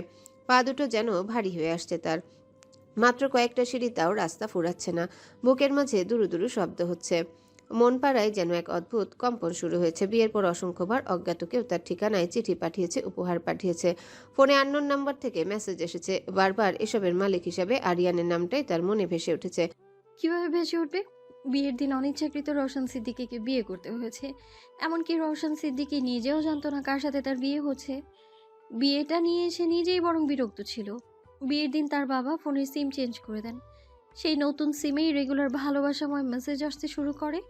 পা দুটো যেন ভারী হয়ে আসছে তার। মাত্র কয়েকটা সিঁড়ি, তাও রাস্তা ফুরাচ্ছে না। বুকের মাঝে দুরু দুরু শব্দ হচ্ছে। মন পাড়ায় যেন এক অদ্ভুত কম্পন শুরু হয়েছে। বিয়ের পর অসংখ্যবার অজ্ঞাত কেউ তার ঠিকানায় চিঠি পাঠিয়েছে, উপহার পাঠিয়েছে, ফোনে আননোন নাম্বার থেকে মেসেজ এসেছে। বারবার এসবের মালিক হিসাবে আরিয়ানের নামটাই তার মনে ভেসে উঠেছে। কিভাবে ভেসে উঠবে? বিয়ের দিন অনিচ্ছাকৃত রওশন সিদ্দিকীকে বিয়ে করতে হয়েছে। এমনকি রওশন সিদ্দিকী নিজেও জানতো না কার সাথে তার বিয়ে হচ্ছে। বিয়েটা নিয়ে সে নিজেই বরং বিরক্ত ছিল। বিয়ের দিন তার বাবা ফোনের সিম চেঞ্জ করে দেন। সেই নতুন সিমেই রেগুলার ভালোবাসাময় মেসেজ আসতে শুরু করে।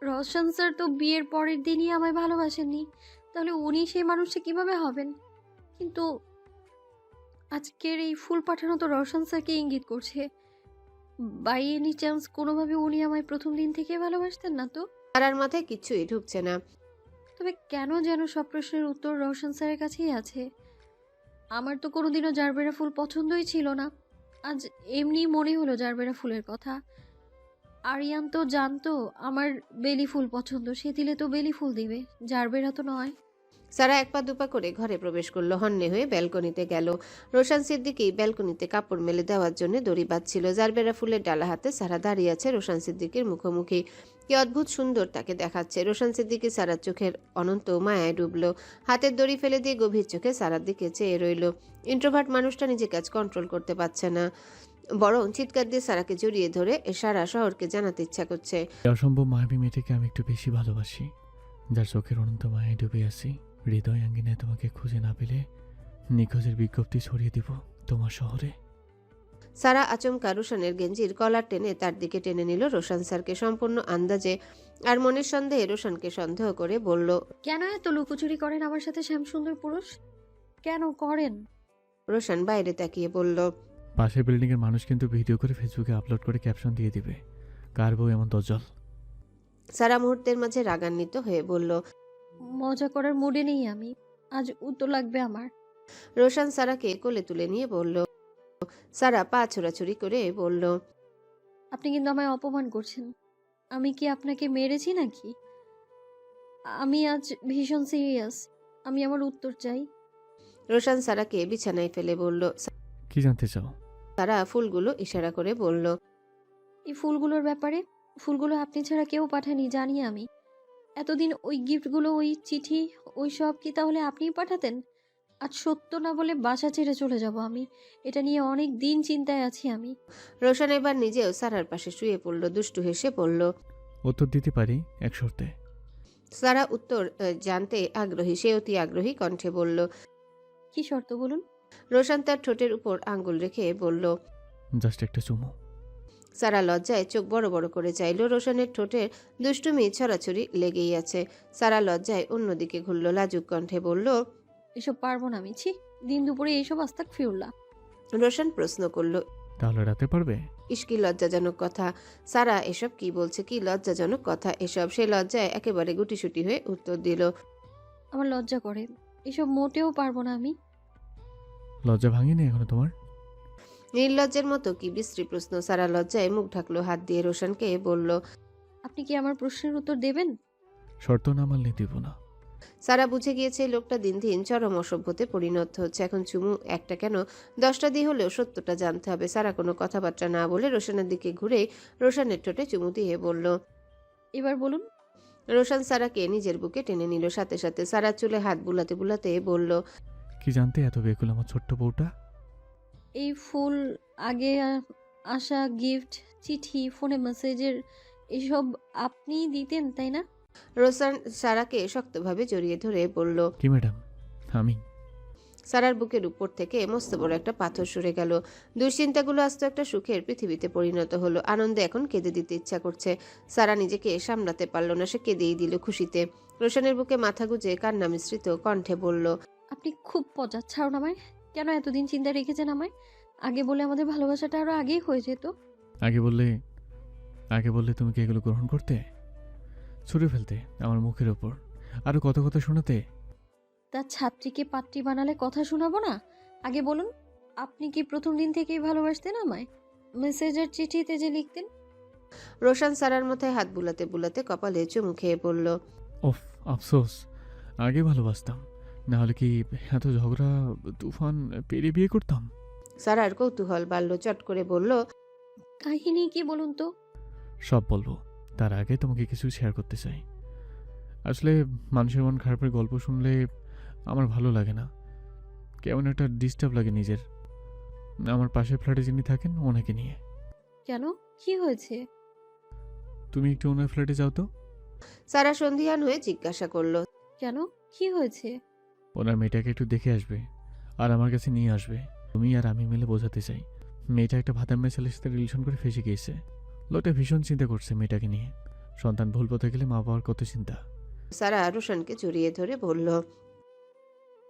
রওশন স্যার তো বিয়ের পরের দিনই আমায় ভালোবাসেননি, তাহলে উনি সেই মানুষটা কিভাবে হবেন? কিন্তু আজকের এই ফুল পাঠানো তো রওশন স্যারকে ইঙ্গিত করছে। বাই এনি চান্স কোনোভাবে উনি আমায় প্রথম দিন থেকে ভালোবাসতেন না তো? সারার মাথায় কিছুই ঢুকছে না। তবে কেন যেন সব প্রশ্নের উত্তর রওশন স্যারের কাছেই আছে। আমার তো কোনোদিনও জারবেরা ফুল পছন্দই ছিল না। আজ এমনি মনে হলো জারবেরা ফুলের কথা। আরিয়ান তো জানতো আমার বেলি ফুল পছন্দ, সে দিলে তো বেলি ফুল দিবে, জারবেরা তো নয়। সারা এক পা দুপা করে ঘরে প্রবেশ করলো, হন্যে হয়ে ব্যালকনিতে গেল। রোশান সিদ্দিকী ব্যালকনিতে কাপড় মেলে দেওয়ার জন্য দড়ি বাঁধছিল। জারবেরা ফুলের ডালা হাতে সারা দাঁড়িয়ে আছে রোশান সিদ্দিকীর মুখোমুখি। কি অদ্ভুত সুন্দর তাকে দেখাচ্ছে। রোশান সিদ্দিকী সারার চোখের অনন্ত মায়ায় ডুবলো। হাতের দড়ি ফেলে দিয়ে গভীর চোখে সারার দিকে চেয়ে রইল। ইন্ট্রোভার্ট মানুষটা নিজেকে আজ কন্ট্রোল করতে পারছে না, বরং চিৎকার দিয়ে সারাকে জড়িয়ে ধরে সারা শহরকে জানাতে ইচ্ছা করছে। এই অসম্ভব মায়াবী মেয়েটাকে আমি একটু বেশি ভালোবাসি, যার চোখের অনন্ত মায়ায় ডুবে আছি। হৃদয় আঙ্গিনায় তোমাকে খুঁজে না পেলে নিখোঁজের বিজ্ঞপ্তি ছড়িয়ে দিব তোমার শহরে। সারা আচমকা রোশানের গেঞ্জির কলার টেনে তার দিকে টেনে নিল। রোশান স্যারকে সম্পূর্ণ আন্দাজে আর মনের সন্দেহে রোশানকে সন্দেহ করে বলল, কেন এত লুকোচুরি করেন আমার সাথে শ্যামসুন্দর পুরুষ? কেন করেন? রোশান বাইরে তাকিয়ে বলল, পাশের বিল্ডিংয়ের মানুষ কিন্তু ভিডিও করে ফেসবুকে আপলোড করে ক্যাপশন দিয়ে দিবে, কার বউ এমন দজ্জাল। সারা মুহূর্তের মাঝে রাগান্বিত হয়ে বলল, মজা করার মুডে নেই আমি, আজ উত্তর লাগবে আমার। রোশান সারাকে কোলে তুলে নিয়ে বলল। সারা পা ছোড়াছুড়ি করে বলল, আপনি কিন্তু আমায় অপমান করছেন। আমি কি আপনাকে মেরেছি নাকি? আমি আজ ভীষণ সিরিয়াস, আমি আমার উত্তর চাই। রোশান সারাকে বিছানায় ফেলে বলল। কি জানতে চাও? সারা ফুলগুলো ইশারা করে বলল, এই ফুলগুলোর ব্যাপারে। ফুলগুলো আপনি ছাড়া কেউ পাঠায়নি জানি আমি। এতদিন ওই গিফটগুলো, ওই চিঠি, ওই সব কি তাহলে আপনিই পাঠাতেন? আজ সত্য না বলে বাসা ছেড়ে চলে যাব আমি। এটা নিয়ে অনেক দিন চিন্তায় আছি আমি। রোশান এবার নিজেও সারার পাশে শুয়ে পড়ল। দুষ্টু হেসে বলল, উত্তর দিতে পারি এক শর্তে। সারা উত্তর জানতে আগ্রহী, সে অতি আগ্রহী কণ্ঠে বলল। কি শর্ত বলুন? রোশান তার ঠোঁটের উপর আঙ্গুল রেখে বলল। জাস্ট একটা চুমু। সারা লজ্জায় চোখ বড় বড় করে চাইল। রোশানের ঠোঁটের দুষ্টুমি ছড়াছড়ি লেগেই আছে। সারা লজ্জায় অন্যদিকে ঘুরল, লাজুক কণ্ঠে বলল, এসব পারবো না আমি, ছি। দিন দুপুরে এইসব আস্তাক ফিরুল্লাহ। রোশান প্রশ্ন করল, তাহলে রাতে পারবে? ইস্কি লজ্জাজনক কথা। সারা এসব কি বলছে, কি লজ্জাজনক কথা এসব। সে লজ্জায় একেবারে গুটিসুটি হয়ে উত্তর দিল, আমার লজ্জা করে, এসব মোটেও পারবো না আমি। লজ্জা ভাঙিনি এখনো তোমার? নির্লজ্জের মতো কি বিশ্রী প্রশ্ন। সারা লজ্জায় মুখ ঢাকলো হাত দিয়ে। রোশানকে বলল, আপনি কি আমার প্রশ্নের উত্তর দেবেন? শর্ত না মানলে দিব না। সারা বুঝে গিয়েছে লোকটা দিন দিন চরম অসভ্যতে পরিণত হচ্ছে। এখন চুমু একটা কেন 10টা দিয়ে হলেও সত্যটা জানতে হবে। সারা কোনো কথাবার্তা না বলে রোশানের দিকে ঘুরে রোশানের ঠোঁটে চুমু দিয়ে বলল, এবার বলুন। রোশান সারাকে নিজের বুকে টেনে নিল। সাথে সাথে সারা চুলে হাত বুলাতে বুলাতে বলল, কি জানতে এত বেকুল আমার ছোট্ট বউটা? এই ফুল, আগে আসা গিফট, চিঠি, ফোনে মেসেজের এসব আপনিই দিতেন তাই না? রোশান সারাকে শক্তভাবে জড়িয়ে ধরে বলল, কি ম্যাডাম, আমি। সারার বুকের উপর থেকে মস্ত বড় একটা পাথর সরে গেল। দুশ্চিন্তাগুলো আস্ত একটা সুখের পৃথিবীতে পরিণত হলো। আনন্দে এখন কেঁদে দিতে ইচ্ছা করছে। সারা নিজেকে সামলাতে পারল না, সে কেঁদেই দিল খুশিতে। রোশানের বুকে মাথা গুজে কান্না মিশ্রিত কণ্ঠে বলল, আপনি খুব মজা, ছাড়ুন আমায়। কেন এতদিন চিন্তা রেখেছেন আমায়? আগে বলে আমাদের ভালোবাসাটা আরো আগেই হয়ে যেত। আগে বললে তুমি কি এগুলো গ্রহণ করতে? ছুড়ে ফেলতে আমার মুখের ওপর, আরো কত কথা শোনাতে। তার ছাত্রীকে পাত্রী বানালে কথা শোনাবো না? আগে বলুন, আপনি কি প্রথম দিন থেকেই ভালোবাসতেন আমায়? মেসেজের চিঠিতে যে লিখতেন। রোশান সারার মাথায় হাত বুলাতে বুলাতে কপালে চুমু খেয়ে বলল, ওফ, আফসোস, আগে ভালোবাসতাম, না হলে কি এত ঝগড়া তুফান পেরিয়ে বিয়ে করতাম? সারার কৌতূহল বাড়ল। চট করে বলল, কাহিনী কি বলুন তো? সব বলবো, তার আগে তোমাকে কিছু শেয়ার করতে চাই। আসলে মানুষের মন খারাপের গল্প শুনলে আমার ভালো লাগে না, কেমন একটা ডিস্টার্ব লাগে নিজের। আমার পাশের ফ্ল্যাটে যিনি থাকেন ওনাকে নিয়ে। কেন, কি হয়েছে? তুমি একটু ওনার ফ্ল্যাটে যাও তো। সারা সন্ধিয়ান হয়ে জিজ্ঞাসা করলো। কেন, কি হয়েছে? ওনার মেয়েটাকে একটু দেখে আসবে আর আমার কাছে নিয়ে আসবে। তুমি আর আমি মিলে বোঝাতে চাই মেয়েটা একটা ভাতাম্মা ছেলের সাথে রিলেশন করে ফেসে গিয়েছে। লোকটা ভীষণ চিন্তা করছে মেয়েটাকে নিয়ে। সন্তান ভুল পথে গেলে মা বাবার কত চিন্তা। সারা রোশনকে জড়িয়ে ধরে বলল,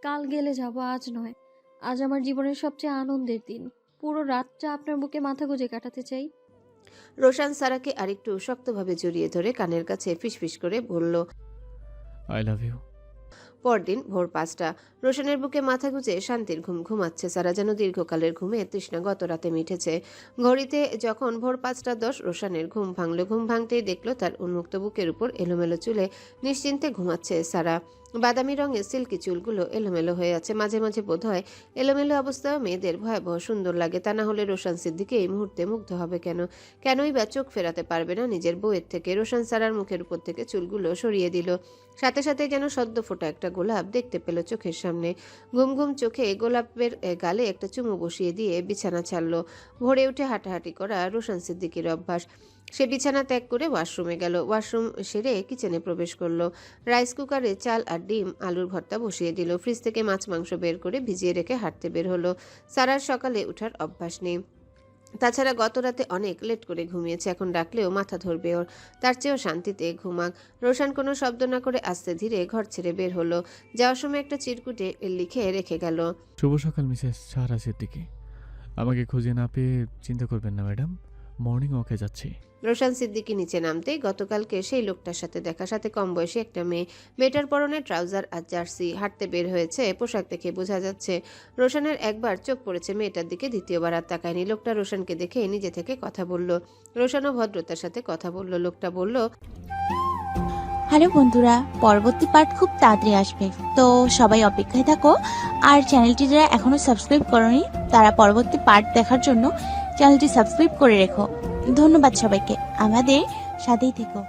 কাল গেলে যাব, আজ নয়। আজ আমার জীবনের সবচেয়ে আনন্দের দিন। পুরো রাতটা আপনার বুকে মাথা গুঁজে কাটাতে চাই। রোশন সারাকে আরেকটু শক্তভাবে জড়িয়ে ধরে কানের কাছে ফিসফিস করে বলল, আই লাভ ইউ। পরদিন ভোর 5টা। রোশনের বুকে মাথা গুঁজে শান্তির ঘুম ঘুমাচ্ছে সারা, যেন দীর্ঘকালের ঘুমে তৃষ্ণা গত রাতে মিটেছে। ঘড়িতে যখন ভোর 5:10 রোশনের ঘুম ভাঙল। ঘুম ভাঙতেই দেখলো তার উন্মুক্ত বুকের উপর এলোমেলো চুলে নিশ্চিন্তে ঘুমাচ্ছে সারা। বাদামি রঙের সিল্কি চুলগুলো এলোমেলো হয়ে আছে। মাঝে মাঝে বোধ হয় এলোমেলো অবস্থায় মেয়েদের ভয়াবহ সুন্দর লাগে। তা না হলে রোশন সিদ্দিকী এই মুহূর্তে মুগ্ধ হবে কেন? কেনই বা চোখ ফেরাতে পারবে না নিজের বউয়ের থেকে? রোশন সারার মুখের উপর থেকে চুলগুলো সরিয়ে দিল। সাথে সাথে যেন সদ্য ফোটা একটা গোলাপ দেখতে পেল চোখের সামনে। ঘুম ঘুম চোখে গোলাপের গালে একটা চুমু বসিয়ে দিয়ে বিছানা ছাড়লো। ভোরে উঠে হাঁটাহাঁটি করা রোশন সিদ্দিকীর অভ্যাস। সে বিছানা ত্যাগ করে ওয়াশরুমে গেল। ওয়াশরুম সেরে কিচেনে প্রবেশ করলো। রাইস কুকারে চাল আর ডিম আলুর ভর্তা বসিয়ে দিল। ফ্রিজ থেকে মাছ মাংস বের করে ভিজিয়ে রেখে হাঁটতে বের হলো। সারার সকালে ওঠার অভ্যাস নেই। তাছাড়া গত রাতে অনেক লেট করে ঘুমিয়েছে, এখন ডাকলেও মাথা ধরবে ওর। তার চেয়েও শান্তিতে ঘুমাক। রোশন কোনো শব্দ না করে আস্তে ধীরে ঘর ছেড়ে বের হলো। যাওয়ার সময় একটা চিরকুটে লিখে রেখে গেল, শুভ সকাল মিসেস সারা সিদ্দিকী। আমাকে খুঁজে না পেয়ে চিন্তা করবেন না ম্যাডাম, মর্নিং ওয়াকে যাচ্ছি। রোশন সিদ্দিকী নিচে নামতেই গতকালকে সেই লোকটার সাথে দেখা, সাথে কম বয়সী একটা মেয়ে। মেয়েটার পরনে ট্রাউজার আর জার্সি। হাঁটতে বের হয়েছে, পোশাক দেখে বোঝা যাচ্ছে। রোশনের একবার চোখ পড়েছে মেয়েটার দিকে, দ্বিতীয়বার আর তাকায়নি। লোকটা রোশনকে দেখে নিজে থেকে কথা বলল। রোশনও ভদ্রতার সাথে কথা বলল। লোকটা বলল, হ্যালো বন্ধুরা, পরবর্তী পার্ট খুব তাড়াতাড়ি আসবে, তো সবাই অপেক্ষায় থাকো। আর চ্যানেলটি যারা এখনো সাবস্ক্রাইব করোনি তারা পরবর্তী পার্ট দেখার জন্য চ্যানেলটি সাবস্ক্রাইব করে রেখো। ধন্যবাদ সবাইকে, আমাদের সাথেই থেকো।